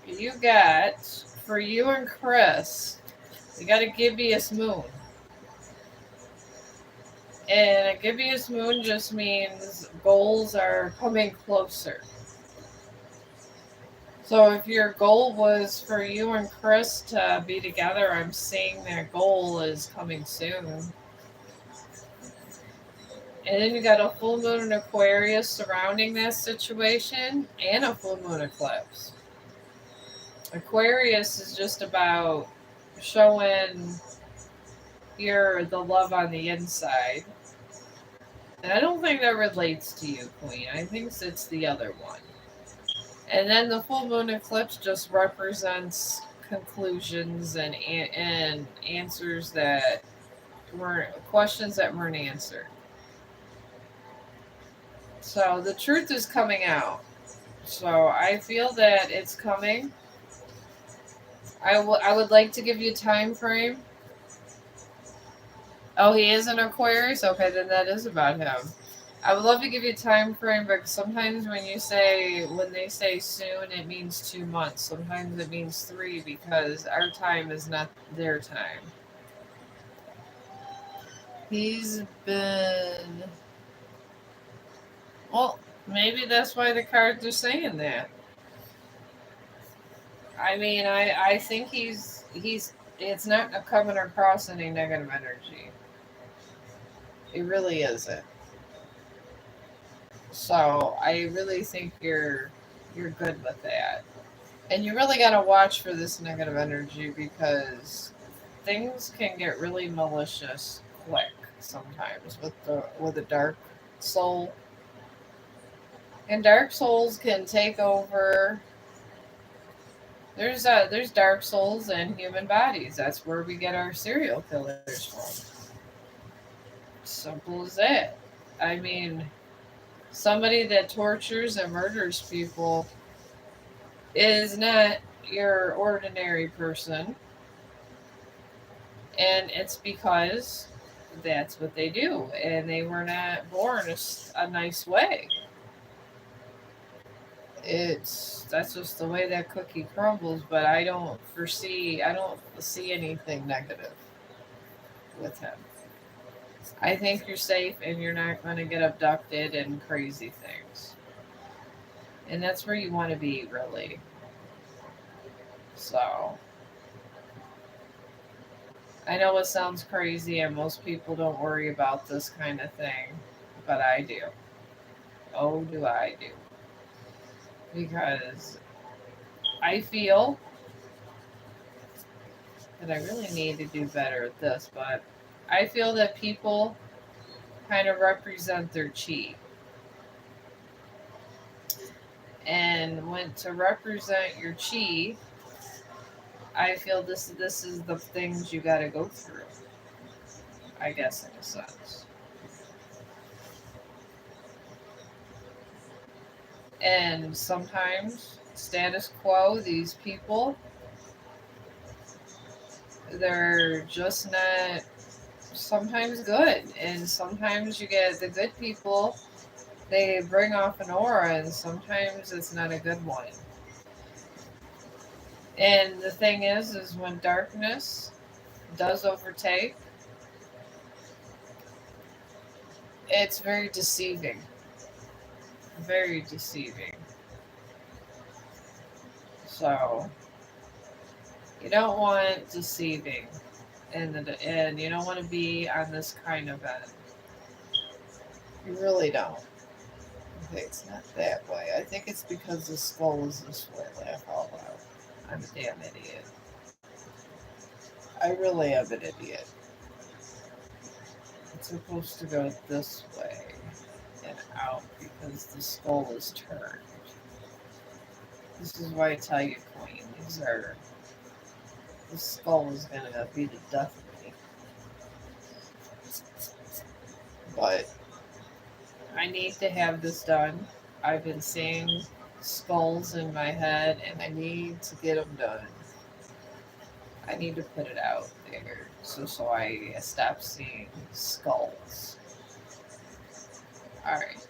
you got, for you and Chris, you got a gibbous moon. And a gibbous moon just means goals are coming closer. So if your goal was for you and Chris to be together, I'm seeing that goal is coming soon. And then you got a full moon in Aquarius surrounding that situation and a full moon eclipse. Aquarius is just about showing your the love on the inside. And I don't think that relates to you, Queen. I think it's the other one. And then the full moon eclipse just represents conclusions and answers that were questions that weren't answered. So the truth is coming out. So I feel that it's coming. I would like to give you a time frame. Oh, he is an Aquarius? Okay, then that is about him. I would love to give you a time frame, but sometimes when they say soon, it means 2 months. Sometimes it means three because our time is not their time. He's been well. Maybe that's why the cards are saying that. I mean, I think he's. It's not coming across any negative energy. It really isn't. So I really think you're good with that. And you really got to watch for this negative energy because things can get really malicious quick sometimes with a dark soul. And dark souls can take over. There's dark souls in human bodies. That's where we get our serial killers from. Simple as that. I mean, somebody that tortures and murders people is not your ordinary person, and it's because that's what they do, and they were not born a nice way. It's That's just the way that cookie crumbles. But I don't see anything negative with him. I think you're safe and you're not going to get abducted and crazy things, and that's where you want to be, really. So I know it sounds crazy and most people don't worry about this kind of thing, but I do. Oh, do I do. Because I feel that I really need to do better at this, but I feel that people kind of represent their chi. And when to represent your chi, I feel this is the things you got to go through, I guess, in a sense. And sometimes status quo, these people, they're just not sometimes good. And sometimes you get the good people, they bring off an aura, and sometimes it's not a good one. And the thing is when darkness does overtake, it's very deceiving. Very deceiving. So you don't want deceiving, and you don't want to be on this kind of end. You really don't. Okay, it's not that way. I think it's because the skull is this way. Laugh out loud. I'm a damn idiot. I really am an idiot. It's supposed to go this way and out because the skull is turned. This is why I tell you, Queen. The skull is gonna be the death of me. But I need to have this done. I've been seeing skulls in my head, and I need to get them done. I need to put it out there so I stop seeing skulls. All right,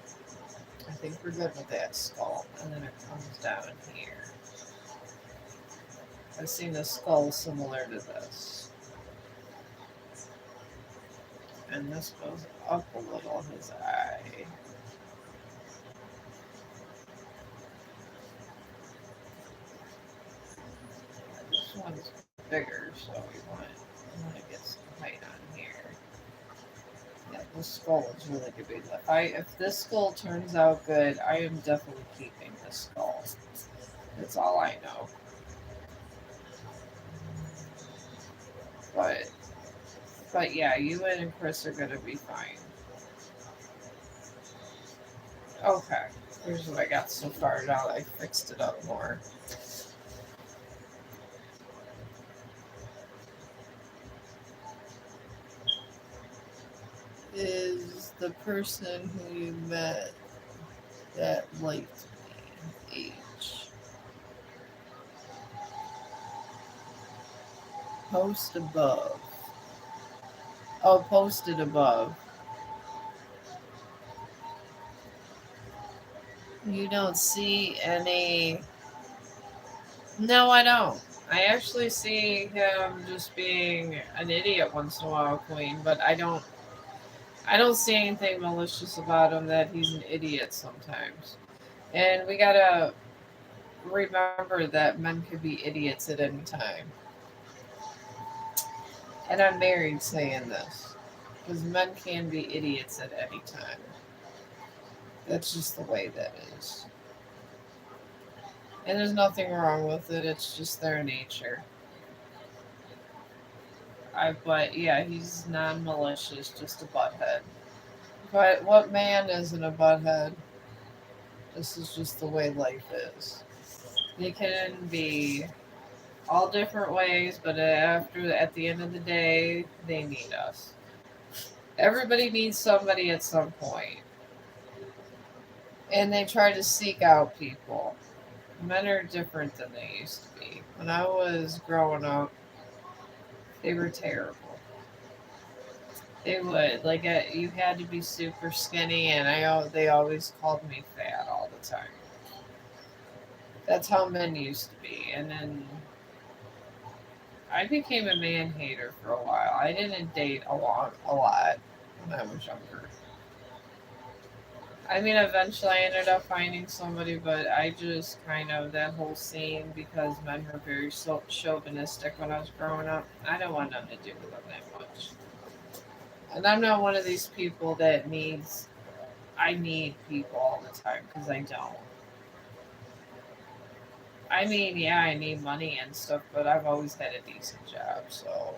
I think we're good with that skull, and then it comes down here. I've seen a skull similar to this, and this goes up a little. His eye. This one's bigger, so we want to get some height on here. Yeah, this skull is really good. If this skull turns out good, I am definitely keeping this skull. That's all I know. But yeah, you and Chris are gonna be fine. Okay. Here's what I got so far. Now that I fixed it up more. Is the person who you met that liked me age? Post above. Oh, posted above. You don't see any. No, I don't. I actually see him just being an idiot once in a while, Queen, but I don't see anything malicious about him that he's an idiot sometimes. And we gotta remember that men could be idiots at any time. And I'm married saying this. Because men can be idiots at any time. That's just the way that is. And there's nothing wrong with it, it's just their nature. But yeah, he's non malicious, just a butthead. But what man isn't a butthead? This is just the way life is. They can be all different ways, but at the end of the day, they need us. Everybody needs somebody at some point, and they try to seek out people. Men are different than they used to be. When I was growing up, they were terrible. They would you had to be super skinny, and they always called me fat all the time. That's how men used to be, and then I became a man hater for a while. I didn't date a lot when I was younger. I mean, eventually I ended up finding somebody, but I just kind of that whole scene because men were very chauvinistic when I was growing up. I don't want nothing to do with them that much. And I'm not one of these people that needs. I need people all the time because I don't. I mean, yeah, I need money and stuff, but I've always had a decent job, so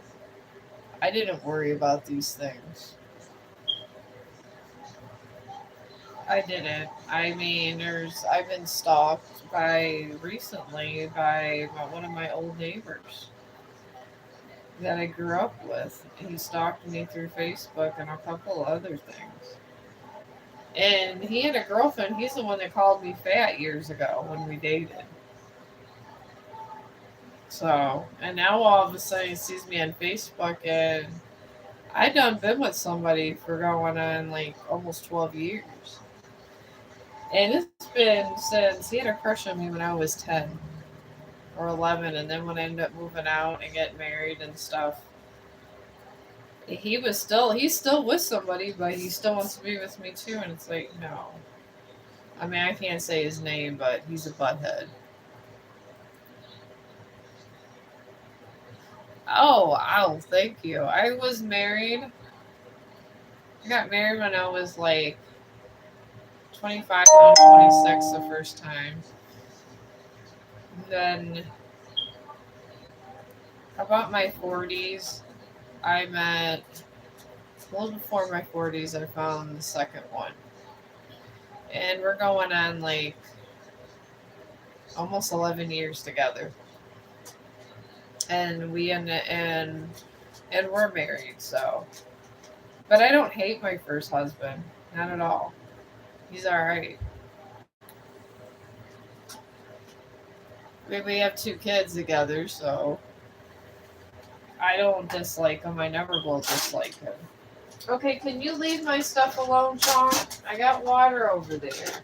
I didn't worry about these things. I didn't. I mean, I've been stalked by recently by one of my old neighbors that I grew up with. He stalked me through Facebook and a couple other things. And he had a girlfriend. He's the one that called me fat years ago when we dated. So, and now all of a sudden he sees me on Facebook, and I done been with somebody for going on like almost 12 years. And it's been since he had a crush on me when I was 10 or 11. And then when I ended up moving out and getting married and stuff, he's still with somebody, but he still wants to be with me too. And it's like, no. I mean, I can't say his name, but he's a butthead. Oh, thank you. I got married when I was like 25 and 26 the first time. Then about my 40s, I met, a little before my 40s, I found the second one. And we're going on like almost 11 years together. And and we're married, so. But I don't hate my first husband. Not at all. He's all right. We have two kids together, so I don't dislike him. I never will dislike him. Okay, can you leave my stuff alone, Chong? I got water over there.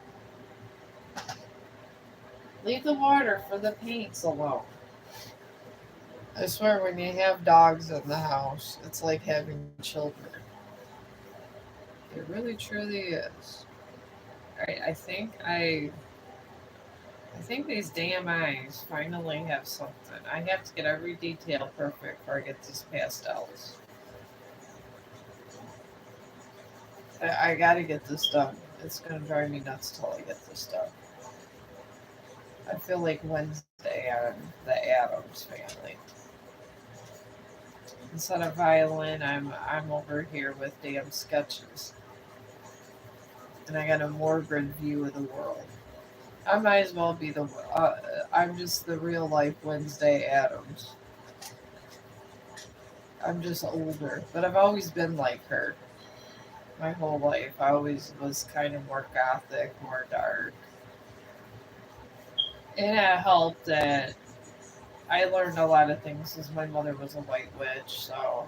Leave the water for the paints alone. I swear, when you have dogs in the house, it's like having children. It really, truly is. Alright, I think these damn eyes finally have something. I have to get every detail perfect before I get these pastels. I gotta get this done. It's gonna drive me nuts till I get this done. I feel like Wednesday on the Adams Family. Instead of violin, I'm over here with damn sketches, and I got a morbid view of the world. I might as well be the. I'm just the real life Wednesday Adams. I'm just older, but I've always been like her my whole life. I always was kind of more gothic, more dark, and it helped that I learned a lot of things because my mother was a white witch. So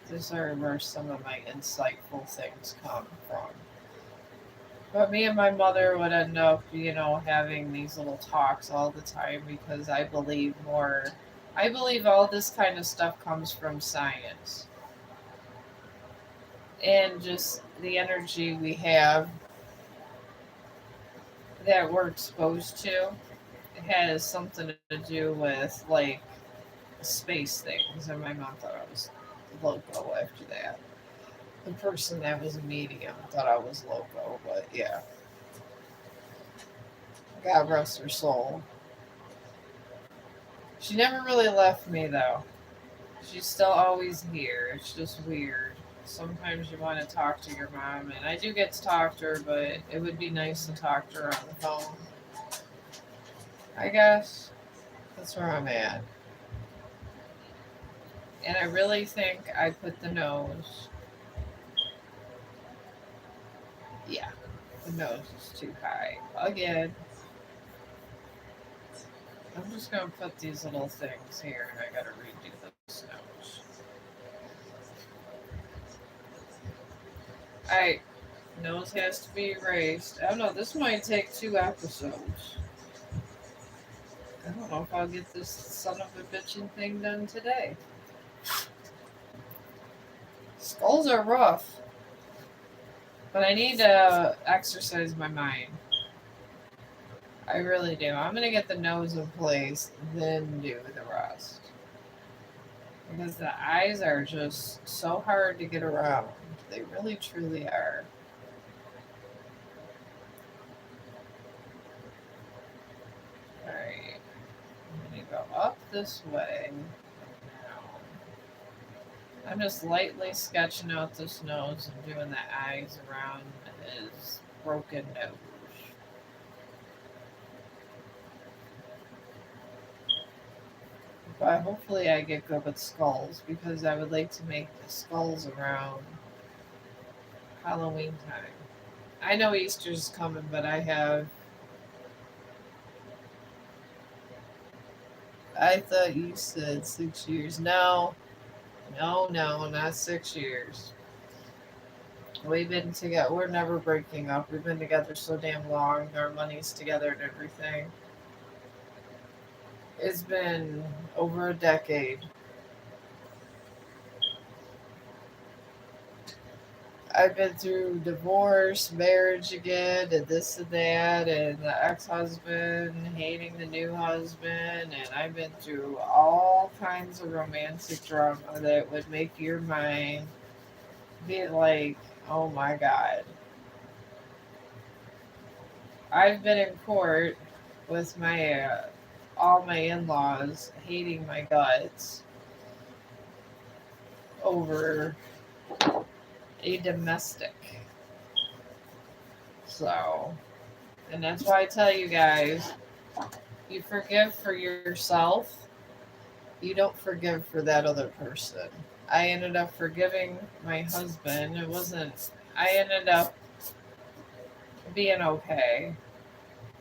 these are where some of my insightful things come from. But me and my mother would end up, having these little talks all the time because I believe more. I believe all this kind of stuff comes from science and just the energy we have that we're exposed to has something to do with like space things. And my mom thought I was loco after that. The person that was a medium thought I was loco, but yeah, God rest her soul. She never really left me though. She's still always here. It's just weird. Sometimes you want to talk to your mom, and I do get to talk to her, but it would be nice to talk to her on the phone. I guess that's where I'm at. And I really think I put the nose. Yeah, the nose is too high. Again, I'm just going to put these little things here, and I got to redo this nose. Alright, nose has to be erased. I don't know, this might take 2 episodes. I don't know if I'll get this son of a bitchin' thing done today. Skulls are rough, but I need to exercise my mind. I really do. I'm gonna get the nose in place, then do the rest. Because the eyes are just so hard to get around. They really, truly are. Alright, I'm gonna go up this way. I'm just lightly sketching out this nose and doing the eyes around his broken nose. But hopefully I get good with skulls because I would like to make the skulls around Halloween time. I know Easter's coming, but I thought you said 6 years. No, no, not 6 years. We've been together. We're never breaking up. We've been together so damn long. Our money's together and everything. It's been over a decade. I've been through divorce, marriage again, and this and that, and the ex husband hating the new husband, and I've been through all kinds of romantic drama that would make your mind be like, oh my god. I've been in court with my all my in laws hating my guts over a domestic. So, and that's why I tell you guys, you forgive for yourself, you don't forgive for that other person. I ended up forgiving my husband. It wasn't, I ended up being okay,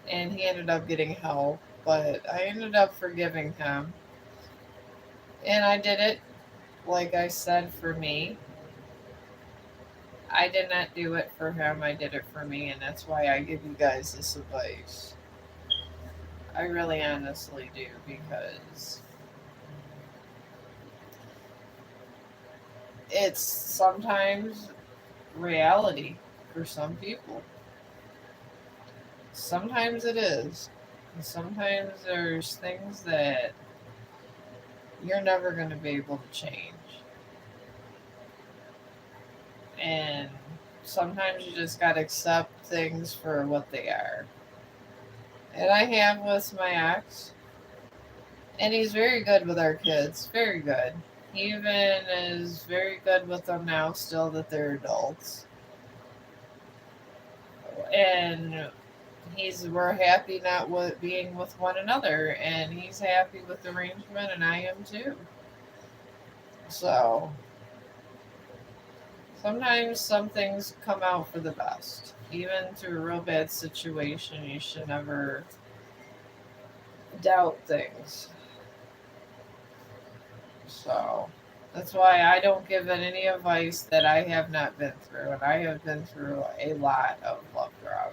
and he ended up getting help, but I ended up forgiving him. And I did it, like I said, for me. I did not do it for him, I did it for me, and that's why I give you guys this advice. I really honestly do, because it's sometimes reality for some people. Sometimes it is. And sometimes there's things that you're never going to be able to change. And sometimes you just got to accept things for what they are. And I have with my ex, and he's very good with our kids. Very good. He even is very good with them now, still that they're adults. And we're happy not with being with one another, and he's happy with the arrangement, and I am too. So sometimes some things come out for the best. Even through a real bad situation, you should never doubt things. So that's why I don't give it any advice that I have not been through, and I have been through a lot of love drama.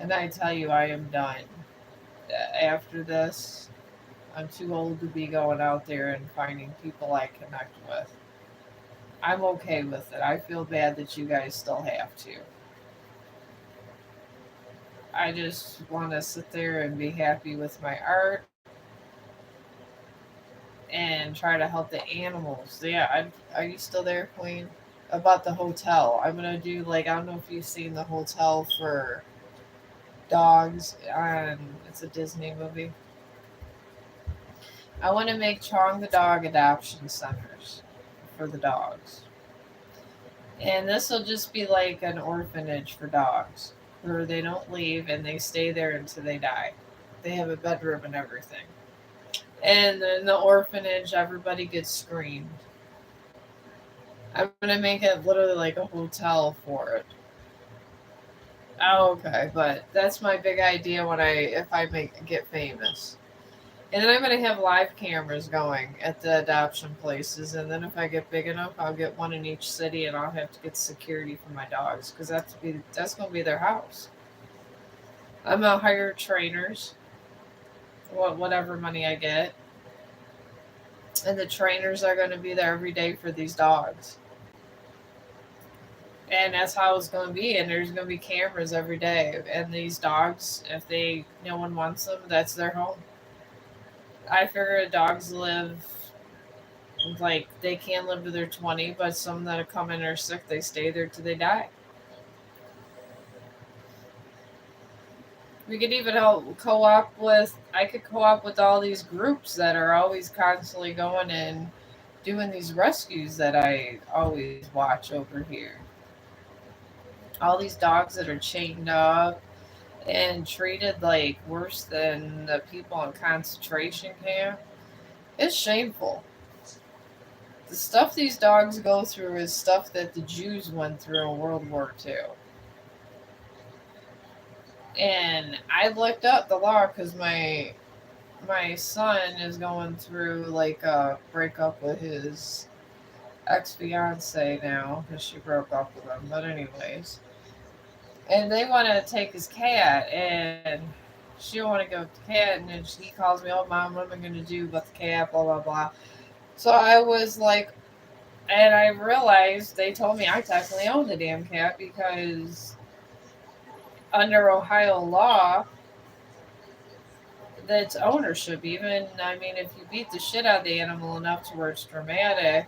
And I tell you, I am done. After this, I'm too old to be going out there and finding people I connect with. I'm okay with it. I feel bad that you guys still have to. I just want to sit there and be happy with my art and try to help the animals. Yeah, are you still there, Queen? About the hotel. I'm going to do, like, I don't know if you've seen the hotel for dogs, and it's a Disney movie. I want to make Chong the dog adoption centers for the dogs. And this will just be like an orphanage for dogs where they don't leave and they stay there until they die. They have a bedroom and everything. And in the orphanage, everybody gets screened. I'm going to make it literally like a hotel for it. Oh, okay, but that's my big idea when if I get famous. And then I'm going to have live cameras going at the adoption places. And then if I get big enough, I'll get one in each city, and I'll have to get security for my dogs because that's going to be their house. I'm going to hire trainers, whatever money I get. And the trainers are going to be there every day for these dogs. And that's how it's going to be. And there's going to be cameras every day. And these dogs, if no one wants them, that's their home. I figure dogs live, like, they can live to their 20, but some that come in are sick, they stay there till they die. We could even I could co-op with all these groups that are always constantly going and doing these rescues that I always watch over here. All these dogs that are chained up and treated like worse than the people in concentration camp. It's shameful. The stuff these dogs go through is stuff that the Jews went through in World War II. And I looked up the law because my my son is going through like a breakup with his ex fiance now because she broke up with him. But anyways, and they want to take his cat, and she don't want to go with the cat, and then he calls me, "Oh, mom, what am I going to do about the cat?" Blah blah blah. So I was like, and I realized they told me I technically own the damn cat because under Ohio law, that's ownership. Even, I mean, if you beat the shit out of the animal enough to where it's dramatic,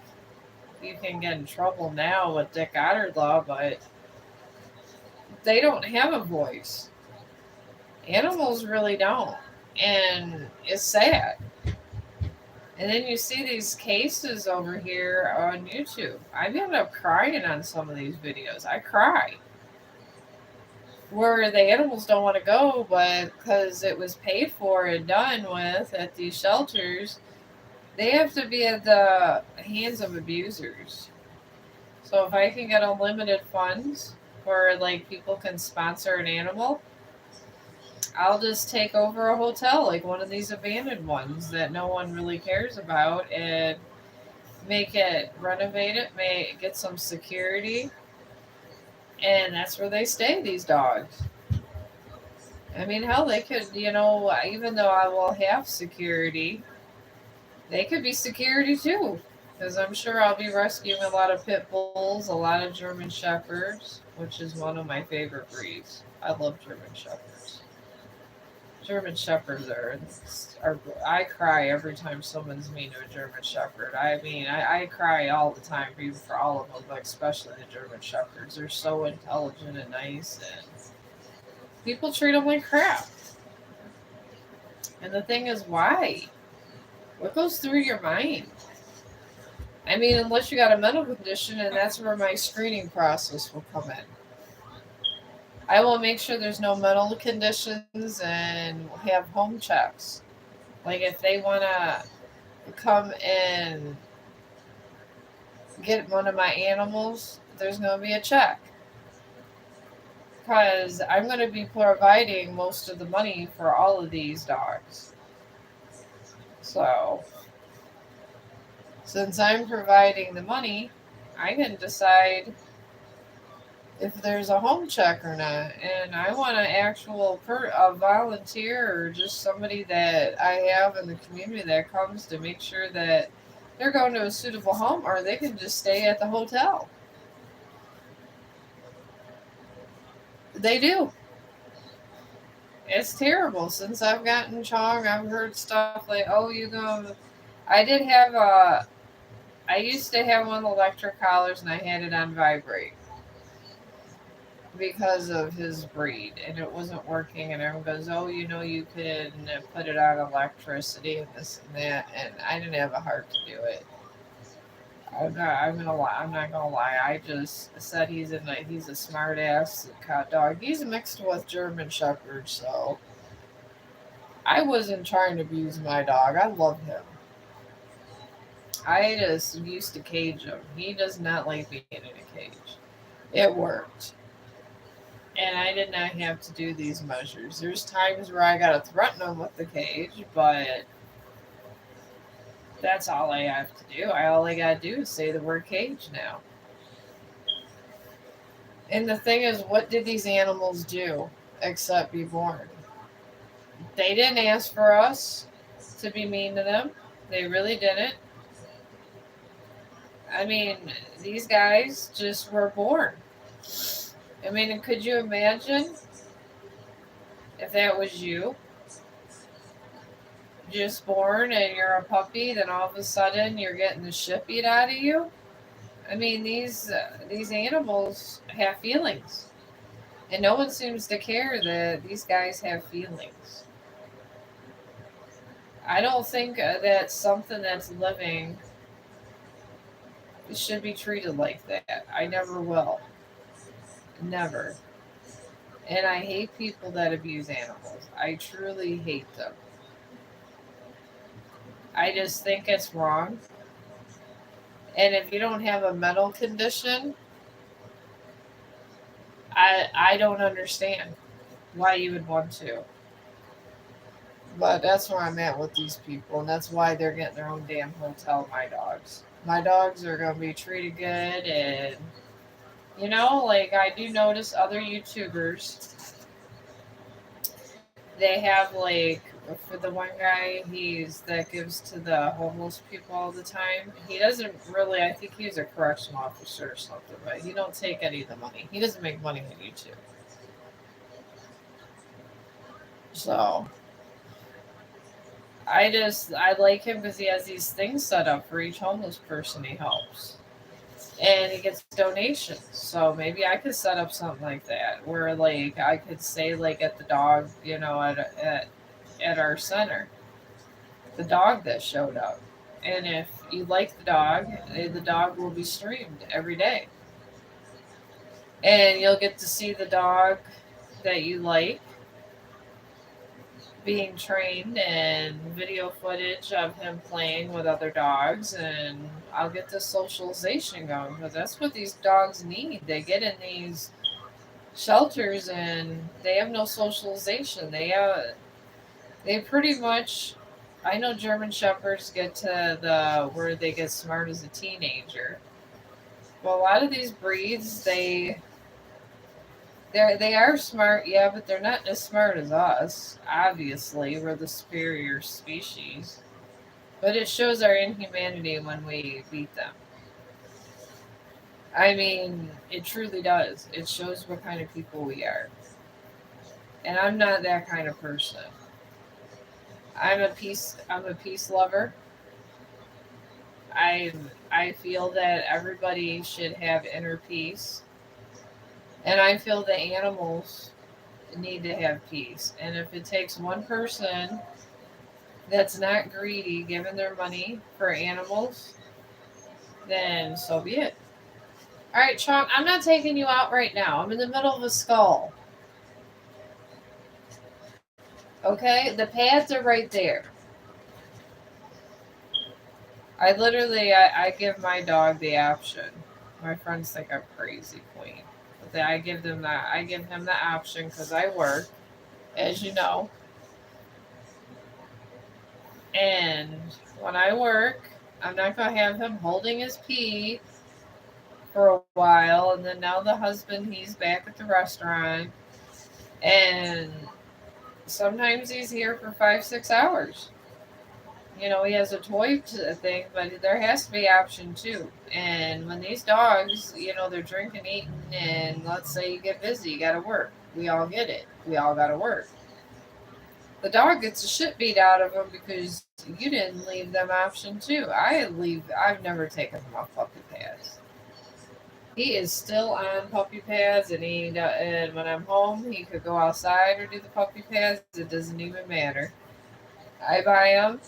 you can get in trouble now with Dick Goddard law, but they don't have a voice. Animals really don't. And it's sad. And then you see these cases over here on YouTube. I end up crying on some of these videos. I cry. Where the animals don't want to go, but because it was paid for and done with at these shelters, they have to be at the hands of abusers. So if I can get unlimited funds where like people can sponsor an animal, I'll just take over a hotel, like one of these abandoned ones that no one really cares about, and make it, renovate it, get some security, and that's where they stay. These dogs. I mean, hell, they could, even though I will have security, they could be security too. Because I'm sure I'll be rescuing a lot of pit bulls, a lot of German shepherds, which is one of my favorite breeds. I love German shepherds. German shepherds are I cry every time someone's mean to a German shepherd. I mean, I cry all the time, even for all of them, but especially the German shepherds. They're so intelligent and nice, and people treat them like crap. And the thing is, why? What goes through your mind? I mean, unless you got a mental condition, and that's where my screening process will come in. I will make sure there's no mental conditions and have home checks. Like if they want to come and get one of my animals, there's going to be a check. Because I'm going to be providing most of the money for all of these dogs. So, since I'm providing the money, I can decide if there's a home check or not. And I want an actual a volunteer or just somebody that I have in the community that comes to make sure that they're going to a suitable home, or they can just stay at the hotel. They do. It's terrible. Since I've gotten Chong, I've heard stuff like, "Oh, you go." I did have a. I used to have one of the electric collars, and I had it on vibrate because of his breed, and it wasn't working. And everyone goes, "Oh, you can put it on electricity and this and that." And I didn't have a heart to do it. I'm gonna lie. I'm not gonna lie. I just said he's a smart ass cat dog. He's mixed with German Shepherd, so I wasn't trying to abuse my dog. I love him. I just used to cage him. He does not like being in a cage. It worked. And I did not have to do these measures. There's times where I gotta threaten him with the cage, but that's all I have to do. All I gotta do is say the word cage now. And the thing is, what did these animals do except be born? They didn't ask for us to be mean to them. They really didn't. I mean, these guys just were born. I mean, could you imagine if that was you? Just born and you're a puppy, then all of a sudden you're getting the shit beat out of you? I mean, these animals have feelings. And no one seems to care that these guys have feelings. I don't think that something that's living should be treated like that. I never will. Never. And I hate people that abuse animals. I truly hate them. I just think it's wrong. And if you don't have a mental condition, I don't understand why you would want to. But that's where I'm at with these people, and that's why they're getting their own damn hotel. My dogs. My dogs are gonna be treated good, and like I do notice other YouTubers, they have like for the one guy that gives to the homeless people all the time. He doesn't really. I think he's a correctional officer or something, but he don't take any of the money. He doesn't make money on YouTube. So I like him because he has these things set up for each homeless person he helps, and he gets donations. So maybe I could set up something like that where like I could say like at the dog, at our center, the dog that showed up. And if you like the dog will be streamed every day. And you'll get to see the dog that you like being trained and video footage of him playing with other dogs. And I'll get this socialization going because that's what these dogs need. They get in these shelters and they have no socialization. They pretty much, I know German shepherds get to the where they get smart as a teenager. Well, a lot of these breeds, they are smart, yeah, but they're not as smart as us. Obviously, we're the superior species. But it shows our inhumanity when we beat them. I mean, it truly does. It shows what kind of people we are. And I'm not that kind of person. I'm a peace lover. I feel that everybody should have inner peace. And I feel that animals need to have peace. And if it takes one person that's not greedy giving their money for animals, then so be it. All right, Chong, I'm not taking you out right now. I'm in the middle of a skull. Okay? The pads are right there. I give my dog the option. My friends think I'm crazy, Queen. But I give him the option because I work, as you know. And when I work, I'm not going to have him holding his pee for a while. And then now the husband, he's back at the restaurant. And sometimes he's here for 5, 6 hours. He has a toy thing, but there has to be option too. And when these dogs, they're drinking, eating, and let's say you get busy, you got to work. We all get it. We all got to work. The dog gets the shit beat out of him because you didn't leave them option too. I've never taken him off puppy pads. He is still on puppy pads, and when I'm home, he could go outside or do the puppy pads. It doesn't even matter. I buy them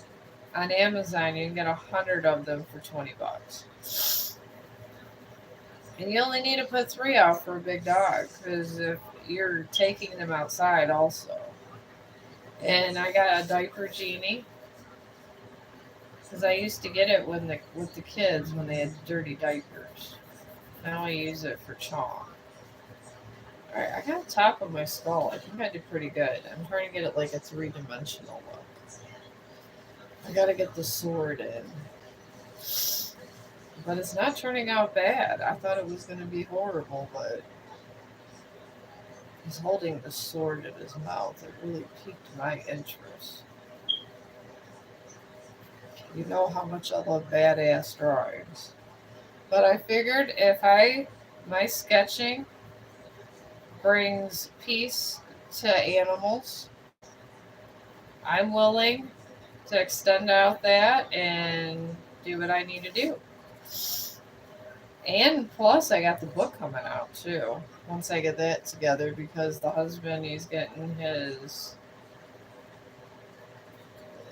on Amazon. You can get 100 of them for $20, and you only need to put 3 out for a big dog because if you're taking them outside also. And I got a diaper genie because I used to get it with the kids when they had dirty diapers. Now I use it for Chong. Alright, I got the top of my skull. I think I did pretty good. I'm trying to get it like a 3 dimensional look. I gotta get the sword in. But it's not turning out bad. I thought it was gonna be horrible, but he's holding the sword in his mouth. It really piqued my interest. You know how much I love badass drawings. But I figured my sketching brings peace to animals, I'm willing to extend out that and do what I need to do. And plus, I got the book coming out too. Once I get that together, because the husband he's getting his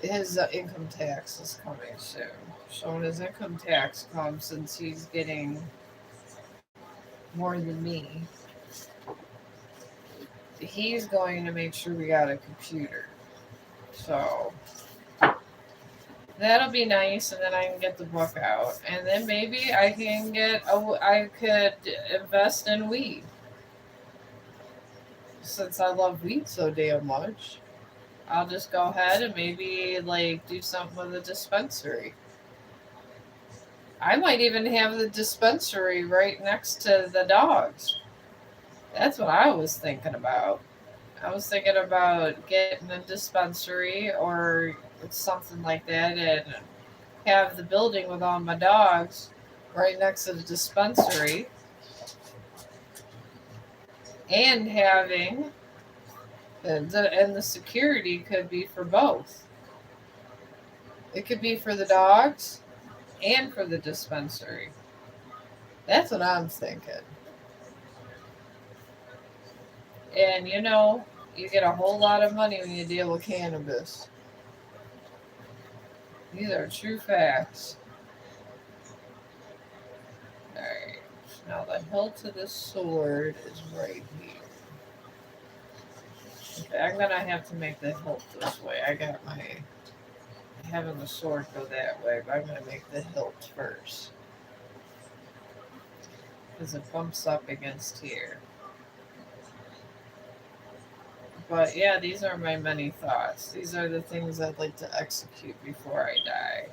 income tax is coming soon. So when his income tax comes, since he's getting more than me, he's going to make sure we got a computer. So that'll be nice, and then I can get the book out, and then maybe I could invest in weed, since I love weed so damn much. I'll just go ahead and maybe like do something with a dispensary. I might even have the dispensary right next to the dogs. That's what I was thinking about. I was thinking about getting a dispensary or something like that and have the building with all my dogs right next to the dispensary and having and the security could be for both. It could be for the dogs and for the dispensary. That's what I'm thinking. And you get a whole lot of money when you deal with cannabis. These are true facts. Alright. Now the hilt of the sword is right here. Okay, I'm gonna have to make the hilt this way. I got my having the sword go that way, but I'm gonna make the hilt first. Because it bumps up against here. But yeah, these are my many thoughts. These are the things I'd like to execute before I die.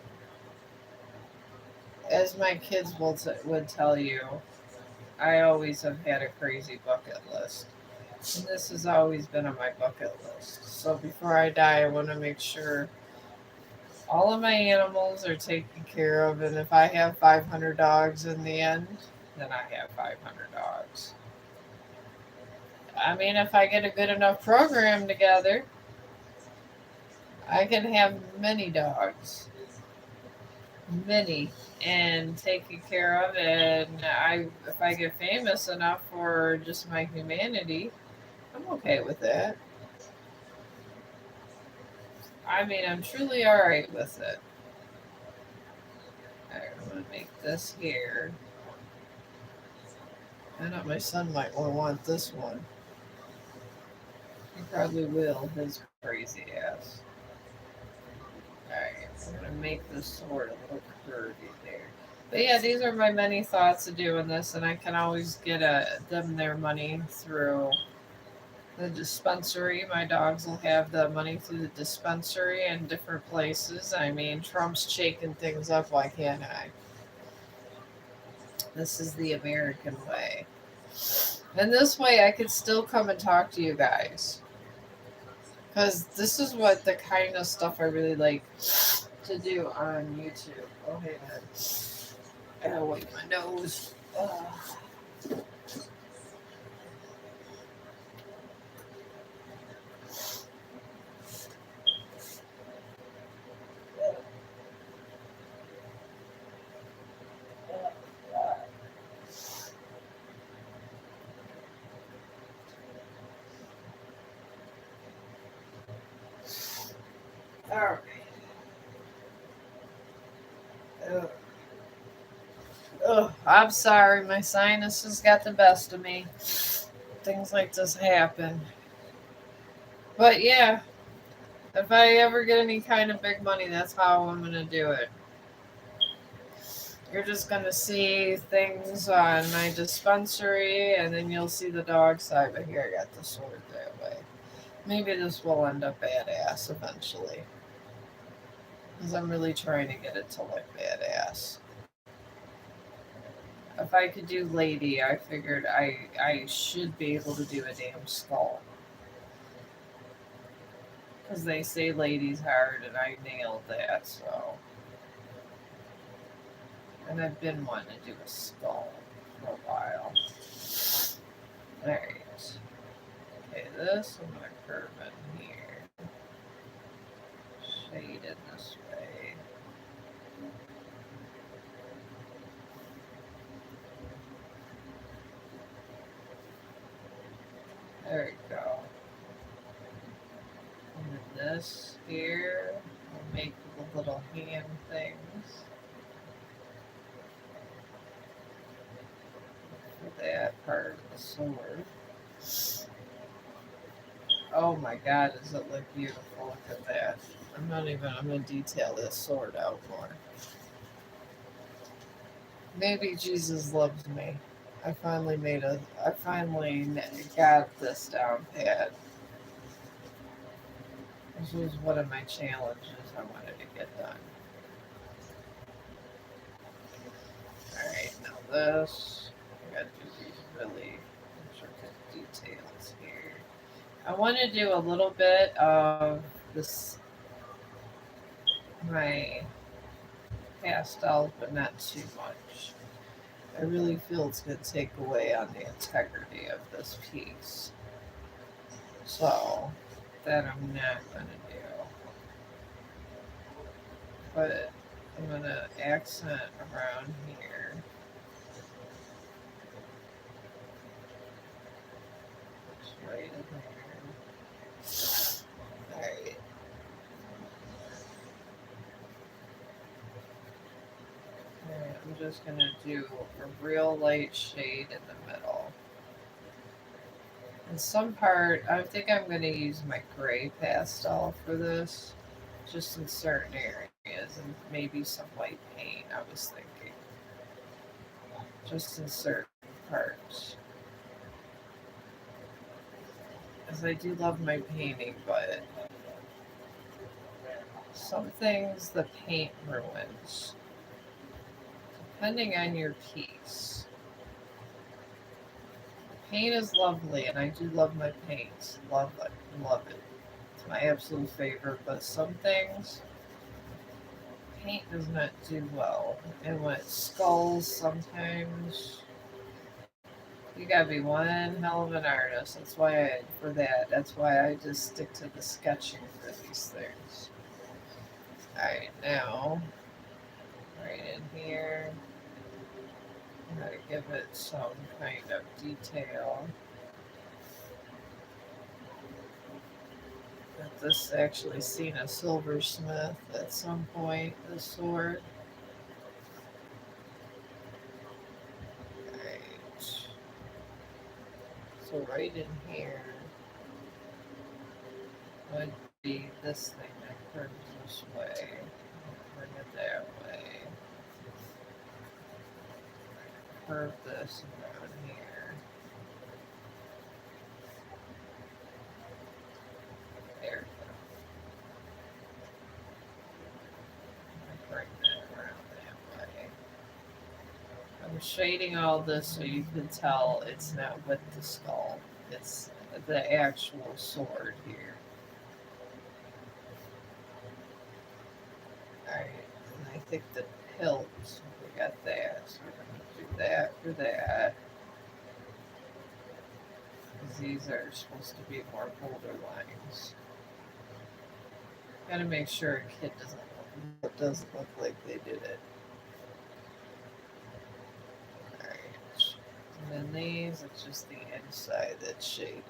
As my kids would tell you, I always have had a crazy bucket list. And this has always been on my bucket list. So before I die, I want to make sure all of my animals are taken care of. And if I have 500 dogs in the end, then I have 500 dogs. I mean, if I get a good enough program together, I can have many dogs, many, and taken care of. And if I get famous enough for just my humanity, I'm okay with that. I mean, I'm truly all right with it. All right, I'm gonna make this here. I know my son might want this one. He probably will. His crazy ass. All right, I'm gonna make this sword a little curvy there. But yeah, these are my many thoughts of doing this, and I can always get them their money through the dispensary. My dogs will have the money through the dispensary and different places. I mean, Trump's shaking things up. Why can't I? This is the American way. And this way, I could still come and talk to you guys. Because this is what the kind of stuff I really like to do on YouTube. Oh, hey, man. I gotta wipe my nose. Ugh. Alright. Ugh. Ugh, I'm sorry, my sinuses got the best of me. Things like this happen. But yeah, if I ever get any kind of big money, that's how I'm gonna do it. You're just gonna see things on my dispensary, and then you'll see the dog side. But here, I got the sword that way. Maybe this will end up badass eventually, because I'm really trying to get it to look badass. If I could do lady, I figured I should be able to do a damn skull. Because they say lady's hard, and I nailed that, so. And I've been wanting to do a skull for a while. Alright. Okay, this I'm going to curve in here. Shade it this way. There we go. And then this here, I'll make the little hand things for that part of the sword. Oh my god, does it look beautiful? Look at that. I'm going to detail this sword out more. Maybe Jesus loves me. I finally got this down pat. This was one of my challenges I wanted to get done. Alright, now this. I gotta do these really intricate details here. I want to do a little bit of this, my pastels, but not too much. I really feel it's going to take away on the integrity of this piece. So, that I'm not going to do. But I'm going to accent around here. Just right in there. Alright. I'm just going to do a real light shade in the middle. In some part, I think I'm going to use my gray pastel for this, just in certain areas, and maybe some white paint, I was thinking. Just in certain parts. As I do love my painting, but some things the paint ruins, depending on your piece. Paint is lovely, and I do love my paints. Love it. Love it. It's my absolute favorite, but some things paint does not do well. And when it skulls, sometimes you gotta be one hell of an artist. That's why I just stick to the sketching for these things. Alright, now, right in here, I gotta give it some kind of detail. This actually seen a silversmith at some point, this sword. Right. So right in here would be this thing that curves this way. Bring it that way. Curve this around here. There we go. Bring that around that way. I'm shading all this so you can tell it's not with the skull. It's the actual sword here. Alright, and I think the hilt, we got that. So we're going to do that for that. Because these are supposed to be more bolder lines. Gotta make sure a kid doesn't look like they did it. Alright. And then these, it's just the inside that's shaded.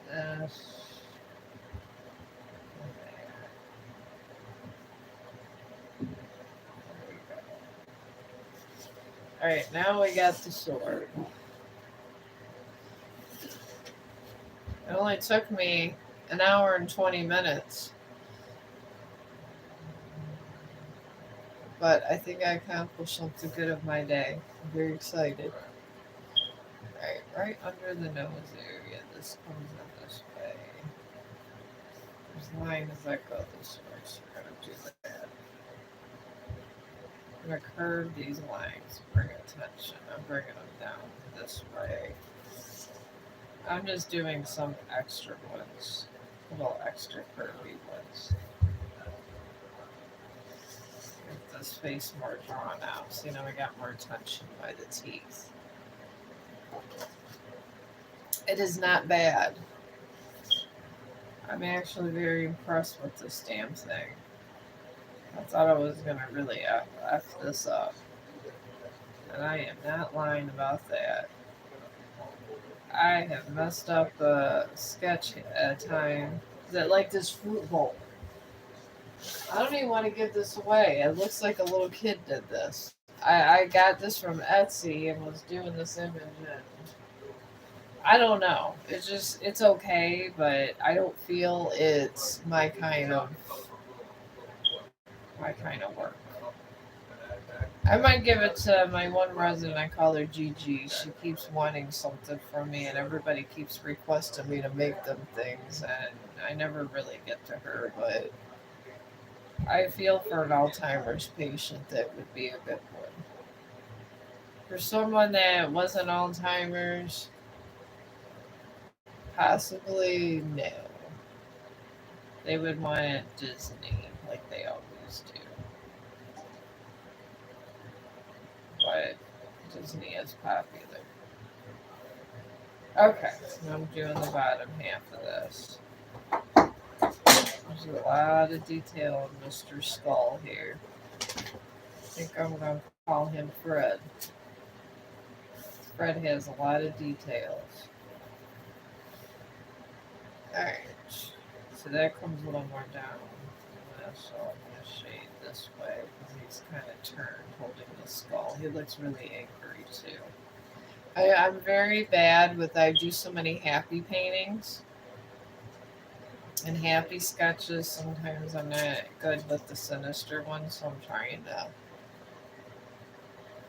This. Alright, now we got the sword. It only took me an hour and 20 minutes. But I think I accomplished something good of my day. I'm very excited. Alright, right under the nose area. This comes in this way. There's lines that go this way, so we're going to do that. I'm going to curve these lines, bring attention. I'm bringing them down this way. I'm just doing some extra ones, little extra curvy ones. Make this face more drawn out, so we got more tension by the teeth. It is not bad. I'm actually very impressed with this damn thing. I thought I was going to really F this up. And I am not lying about that. I have messed up a sketch at a time. That like this fruit bowl. I don't even want to give this away. It looks like a little kid did this. I got this from Etsy and was doing this image, and I don't know. It's okay, but I don't feel it's my kind of work. I might give it to my one resident. I call her Gigi. She keeps wanting something from me, and everybody keeps requesting me to make them things, and I never really get to her. But I feel for an Alzheimer's patient that would be a good one. For someone that wasn't Alzheimer's, possibly no. They would want it Disney like they always do. But Disney is popular. Okay, so I'm doing the bottom half of this. There's a lot of detail in Mr. Skull here. I think I'm going to call him Fred. Fred has a lot of details. Alright, so that comes a little more down. So I'm going to shade this way because he's kind of turned holding the skull. He looks really angry too. I'm very bad with, I do so many happy paintings and happy sketches. Sometimes I'm not good with the sinister ones, so I'm trying to,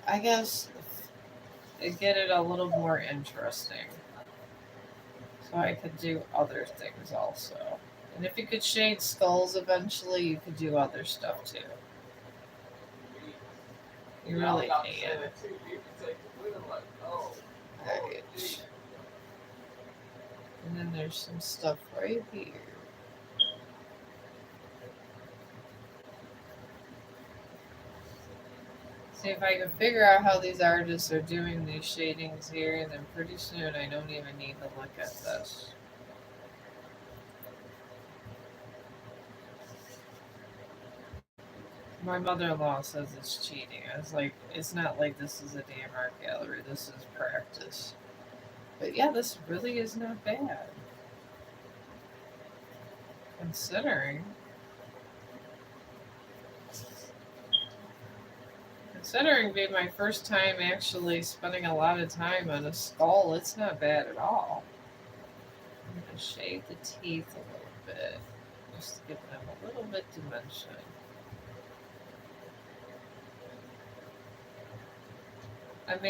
I guess, get it a little more interesting. So I could do other things also. And if you could shade skulls eventually, you could do other stuff too. You really can. Right. And then there's some stuff right here. See if I can figure out how these artists are doing these shadings here, and then pretty soon I don't even need to look at this. My mother-in-law says it's cheating. I was like, it's not like this is a damn art gallery. This is practice. But yeah, this really is not bad. Considering being my first time actually spending a lot of time on a skull, it's not bad at all. I'm going to shade the teeth a little bit, just to give them a little bit dimension. I'm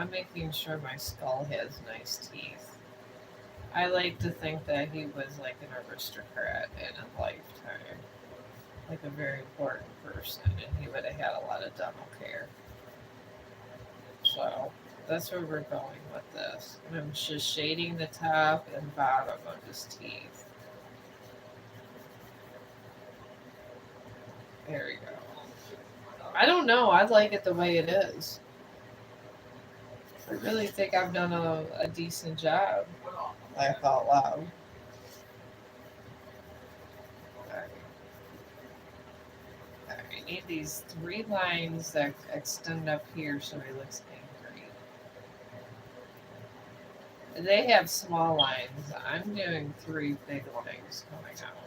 making sure my skull has nice teeth. I like to think that he was like an aristocrat in a lifetime, like a very important person, and he would have had a lot of dental care. So that's where we're going with this. And I'm just shading the top and bottom of his teeth. There we go. I don't know. I like it the way it is. I really think I've done a decent job. Laugh out loud. Alright. Alright, I need these three lines that extend up here so he looks angry. They have small lines. I'm doing three big lines coming out.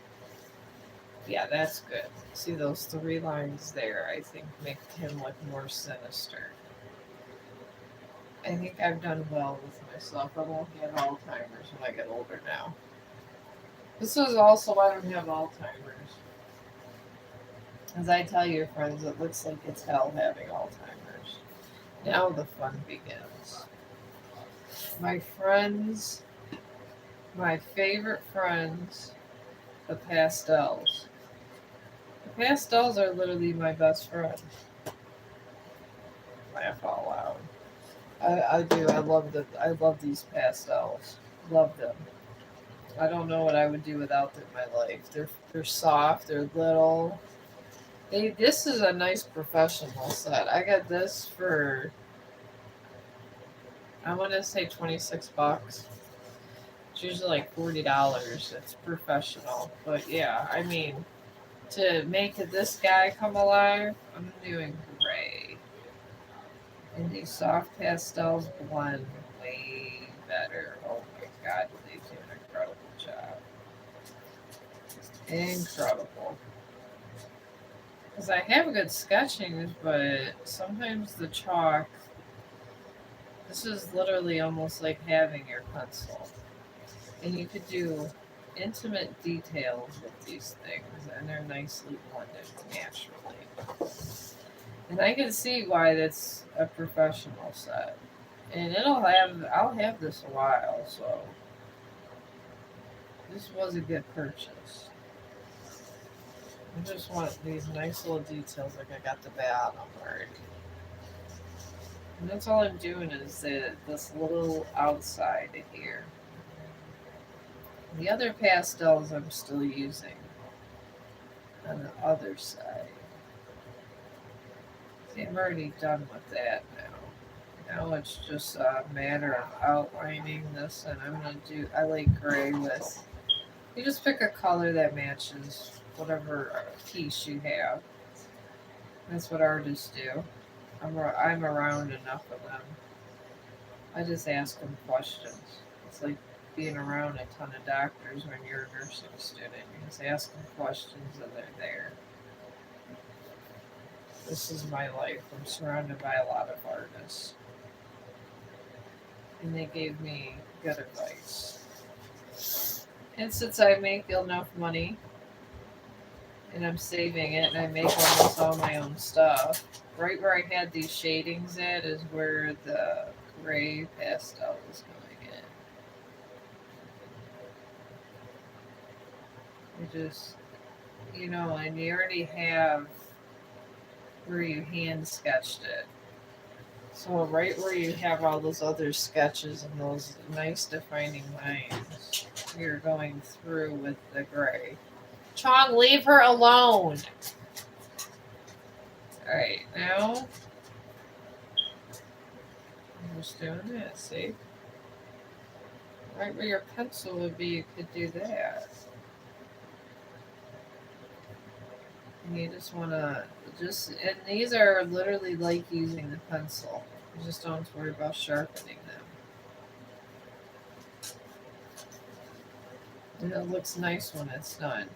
Yeah, that's good. See those three lines there, I think make him look more sinister. I think I've done well with myself. I won't get Alzheimer's when I get older now. This is also why I don't have Alzheimer's. As I tell your friends, it looks like it's hell having Alzheimer's. Now the fun begins. My friends, my favorite friends, the pastels. The pastels are literally my best friend. Laugh out loud. I do. I love the. I love these pastels. Love them. I don't know what I would do without them in my life. They're soft. They're little. This is a nice professional set. I got this for, I want to say $26. It's usually like $40. It's professional, but yeah, I mean, to make this guy come alive, I'm doing gray. And these soft pastels blend way better. Oh my god, they do an incredible job. Incredible. Because I have good sketchings, but sometimes the chalk, this is literally almost like having your pencil. And you could do intimate details with these things, and they're nicely blended naturally. And I can see why that's a professional set. And I'll have this a while, so this was a good purchase. I just want these nice little details, like I got the bat on already. And that's all I'm doing is this little outside here. The other pastels I'm still using on the other side. See, I'm already done with that now. Now it's just a matter of outlining this, and I'm gonna do. I like gray with. You just pick a color that matches whatever piece you have. That's what artists do. I'm around enough of them. I just ask them questions. It's like being around a ton of doctors when you're a nursing student. You just ask them questions and they're there. This is my life. I'm surrounded by a lot of artists. And they gave me good advice. And since I make enough money and I'm saving it and I make almost all my own stuff, right where I had these shadings at is where the gray pastel is going in. You just, and you already have where you hand sketched it. So right where you have all those other sketches and those nice defining lines, you're going through with the gray. Chong, leave her alone. Alright, now I'm just doing that, see? Right where your pencil would be, you could do that. And you just want to, and these are literally like using the pencil. You just don't have to worry about sharpening them. And it looks nice when it's done.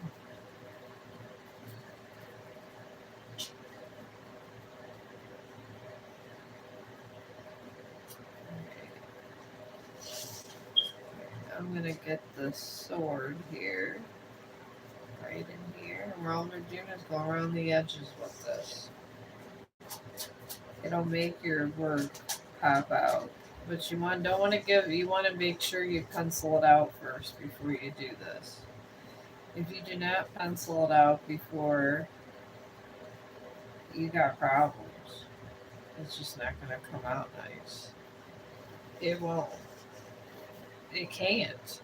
I'm going to get the sword here. Right in here. And all we're doing is go around the edges with this. It'll make your work pop out. But you want to make sure you pencil it out first before you do this. If you do not pencil it out before, you got problems. It's just not going to come out nice. It won't. It can't.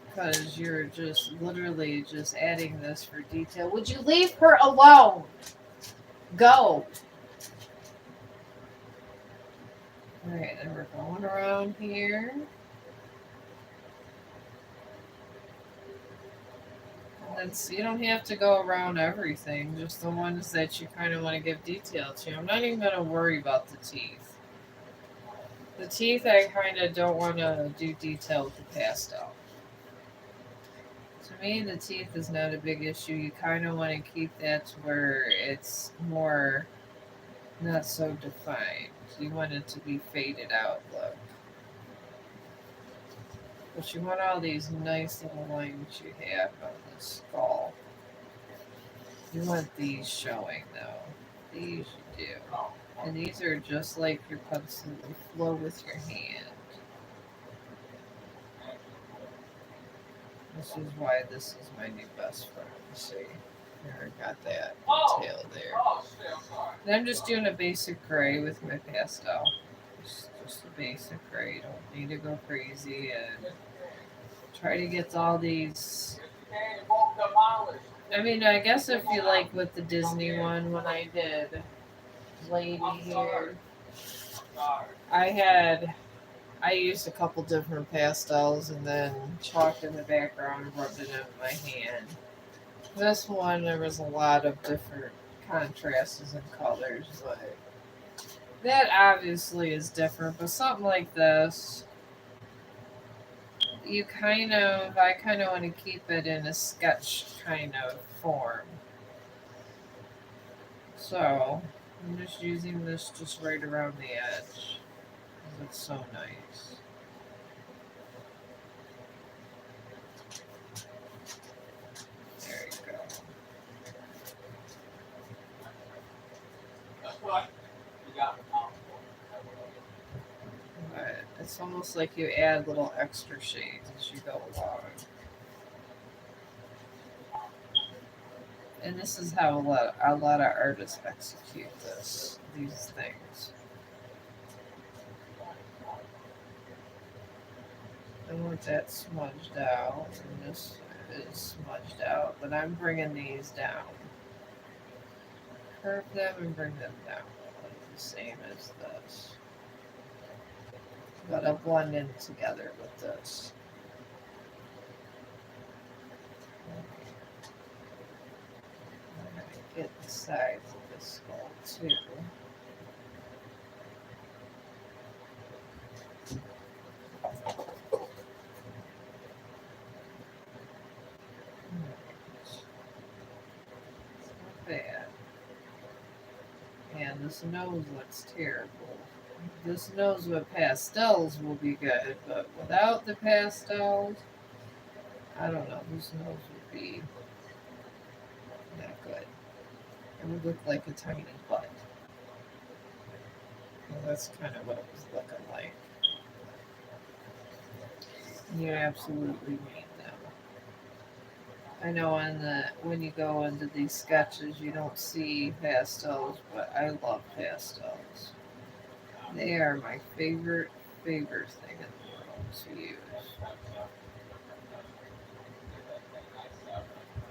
Because you're just literally just adding this for detail. Would you leave her alone? Go. Alright, then we're going around here. And then you don't have to go around everything, just the ones that you kind of want to give detail to. I'm not even going to worry about the teeth. The teeth, I kind of don't want to do detail with the pastel. To me, the teeth is not a big issue. You kind of want to keep that to where it's more not so defined. You want it to be faded out look. But you want all these nice little lines you have on the skull. You want these showing though. These you do. And these are just like your pencil. They flow with your hand. This is why this is my new best friend. See? There, I got that detail there. And I'm just doing a basic gray with my pastel. Just a basic gray. You don't need to go crazy and try to get all these. I mean, I guess if you like with the Disney one, when I did Lady here, I used a couple different pastels and then chalked in the background and rubbed it in my hand. This one, there was a lot of different contrasts and colors, but that obviously is different. But something like this, I kind of want to keep it in a sketch kind of form. So I'm just using this just right around the edge. It's so nice. There you go. But it's almost like you add little extra shades as you go along. And this is how a lot of artists execute these things. I want that smudged out, and this is smudged out, but I'm bringing these down. Curve them and bring them down, like the same as this. But I'll blend in together with this. I'm going to get the sides of this skull too. Bad. And this nose looks terrible. This nose with pastels will be good, but without the pastels, I don't know. This nose would be not good. It would look like a tiny butt. Well, that's kind of what it was looking like. You absolutely need them. I know when you go into these sketches, you don't see pastels, but I love pastels. They are my favorite thing in the world to use.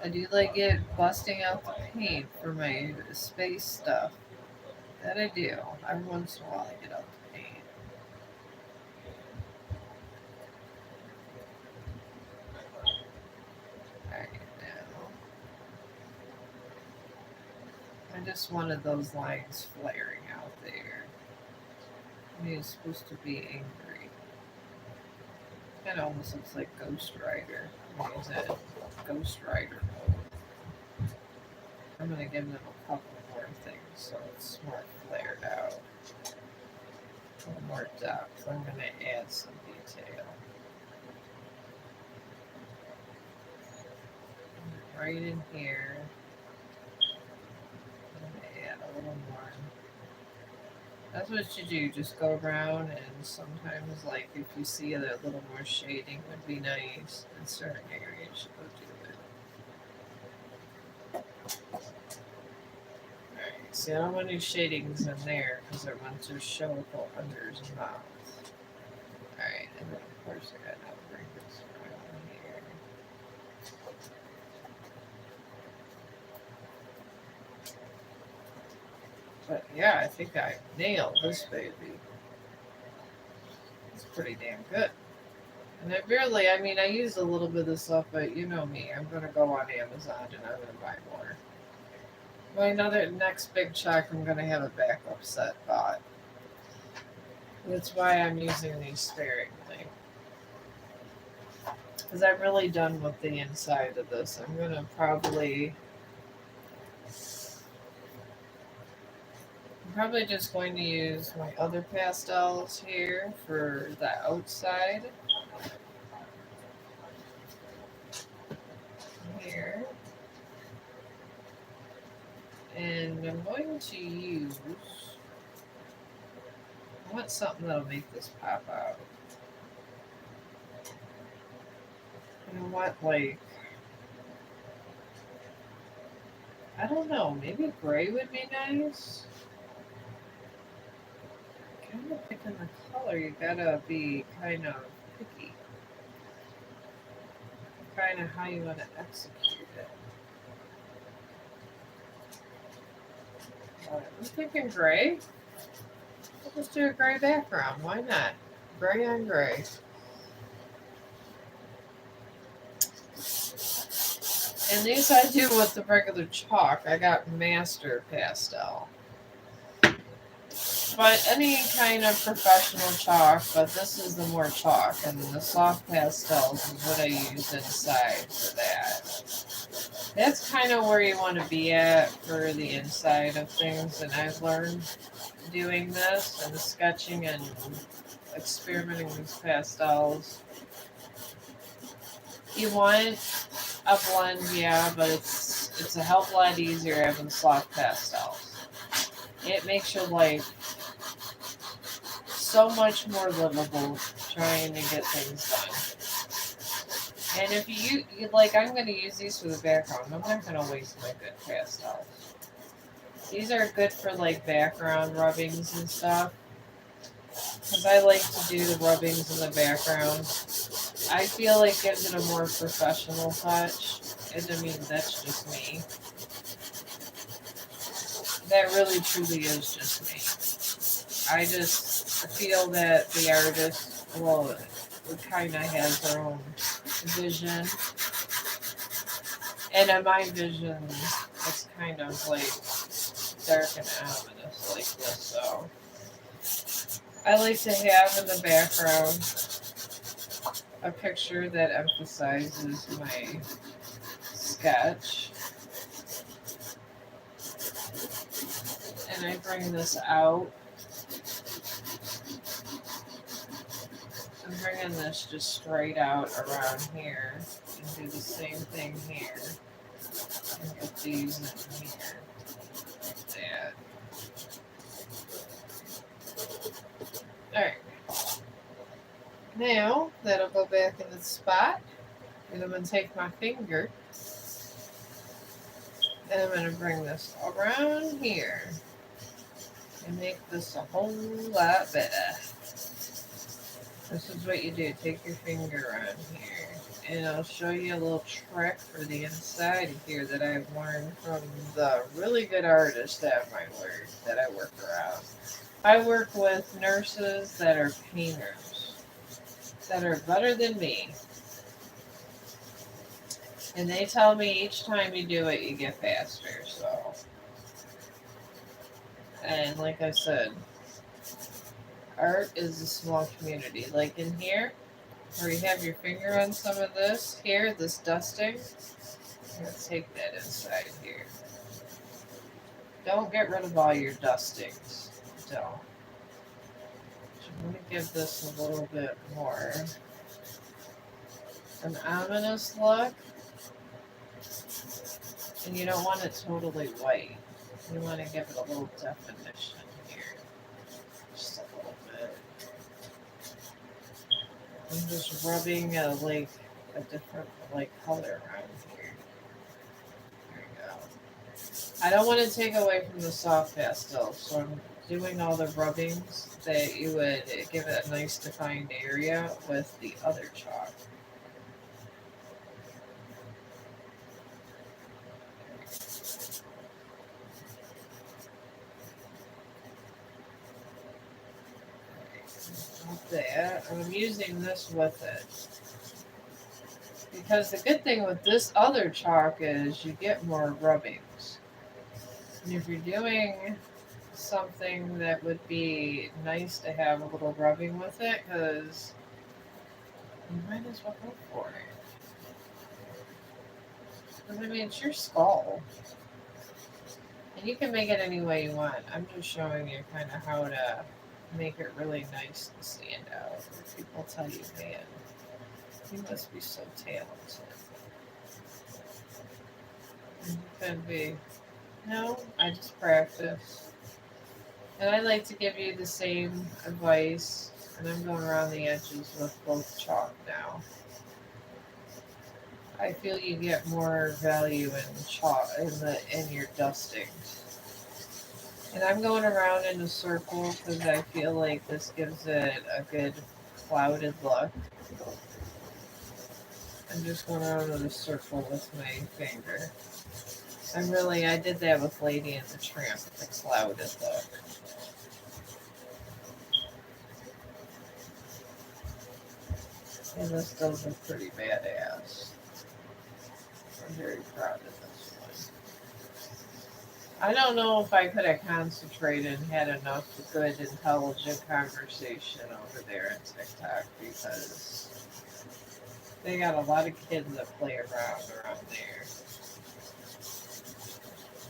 I do like it busting out the paint for my space stuff. That I do. Every once in a while I get out the paint. Alright, now. I just wanted those lines flaring out there. He's supposed to be angry. Kind of almost looks like Ghost Rider. He's in Ghost Rider mode. I'm going to give them a couple more things so it's more flared out. A little more depth. I'm going to add some detail. Right in here. I'm going to add a little more. That's what you do. Just go around and sometimes, like, if you see a little more shading would be nice in certain areas, you go do it. Alright, see, I don't want any shadings in there because I want to show up under his mouth. Alright, and then of course I gotta bring this around here. But yeah, I think I nailed this baby. It's pretty damn good. And I used a little bit of this stuff, but you know me, I'm going to go on Amazon and I'm going to buy more. My next big check, I'm going to have a backup set bought. That's why I'm using these sparingly. Because I'm really done with the inside of this. I'm going to probably just going to use my other pastels here for the outside. Here. And I'm going to use, I want something that'll make this pop out. And I want, like, I don't know, maybe gray would be nice. Kind of picking the color, you gotta be kind of picky. Kind of how you want to execute it. I'm thinking gray. We'll just do a gray background. Why not? Gray on gray. And these I do with the regular chalk. I got Master Pastel. But any kind of professional chalk, but this is the more chalk, and the soft pastels is what I use inside for that. That's kind of where you want to be at for the inside of things, and I've learned doing this and sketching and experimenting with pastels. You want a blend, yeah, but it's a hell of a lot easier having soft pastels. it makes your life so much more livable trying to get things done. And if you like, I'm going to use these for the background. I'm not going to waste my good pastels. These are good for like background rubbings and stuff. Because I like to do the rubbings in the background. I feel like it gives it a more professional touch. And I mean, that's just me. That really truly is just me. I just feel that the artist, well, kind of has their own vision. And in my vision, it's kind of like dark and ominous like this. So I like to have in the background a picture that emphasizes my sketch. And I bring this out. I'm bringing this just straight out around here and do the same thing here. And get these in here. Like that. Alright. Now, that'll go back in its spot. And I'm going to take my finger and I'm going to bring this around here and make this a whole lot better. This is what you do. Take your finger around here. And I'll show you a little trick for the inside here that I've learned from the really good artists at my work that I work around. I work with nurses that are painters, that are better than me. And they tell me each time you do it, you get faster. So, and like I said, art is a small community. Like in here, where you have your finger on some of this here, this dusting, I'm going to take that inside here. Don't get rid of all your dustings. Don't. I'm going to give this a little bit more an ominous look. And you don't want it totally white. You want to give it a little definition here. Just a little bit. I'm just rubbing like a different like color around here. There we go. I don't want to take away from the soft pastel, so I'm doing all the rubbings that you would give it a nice defined area with the other chalk. That. I'm using this with it. Because the good thing with this other chalk is you get more rubbings. And if you're doing something that would be nice to have a little rubbing with it, because you might as well go for it. Because I mean, it's your skull. And you can make it any way you want. I'm just showing you kind of how to make it really nice and stand out. People tell you, man, you must be so talented. And you could be. No, I just practice. And I like to give you the same advice. And I'm going around the edges with both chalk now. I feel you get more value in chalk in your dusting. And I'm going around in a circle because I feel like this gives it a good clouded look. I'm just going around in a circle with my finger. I did that with Lady and the Tramp, the clouded look. And this does look pretty badass. I'm very proud of this one. I don't know if I could have concentrated and had enough good, intelligent conversation over there on TikTok because they got a lot of kids that play around there.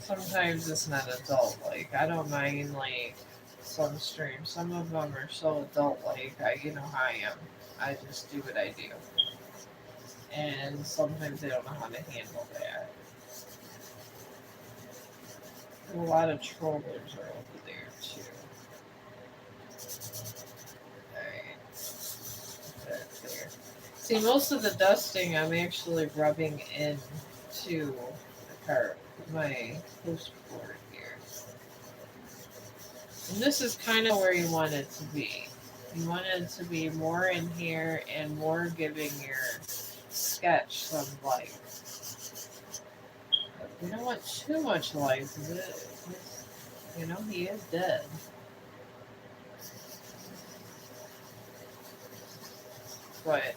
Sometimes it's not adult-like. I don't mind, like, some streams. Some of them are so adult-like. You know how I am. I just do what I do. And sometimes they don't know how to handle that. A lot of trollers are over there. too. Alright, that's there. See, most of the dusting I'm actually rubbing into the cart, my post board here. And this is kind of where you want it to be. You want it to be more in here and more giving your sketch some life. But we don't want too much life because he is dead. But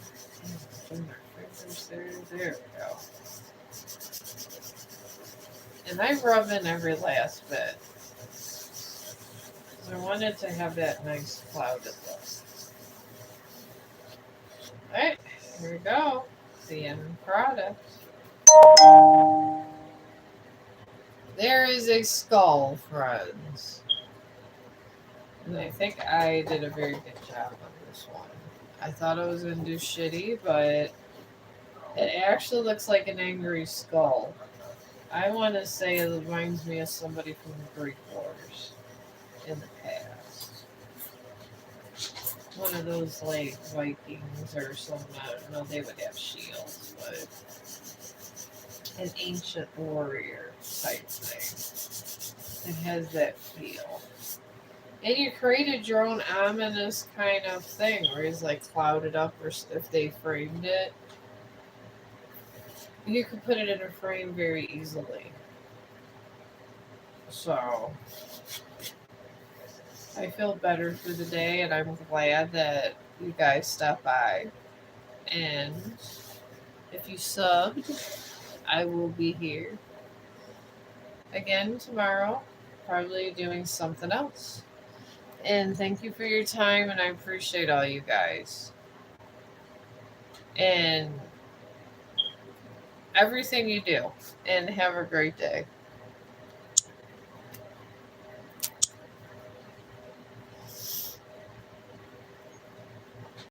there we go. And I rub in every last bit. I wanted to have that nice clouded look. Alright, here we go. The end product. There is a skull, friends. And I think I did a very good job on this one. I thought I was going to do shitty, but it actually looks like an angry skull. I want to say it reminds me of somebody from the Greek Wars in the past. One of those like Vikings or something. I don't know, they would have shields, but an ancient warrior type thing. It has that feel. And you created your own ominous kind of thing where he's like clouded up, or if they framed it, you could put it in a frame very easily. So I feel better for the day, and I'm glad that you guys stopped by. And if you subbed, I will be here again tomorrow, probably doing something else. And thank you for your time, and I appreciate all you guys. And everything you do. And have a great day.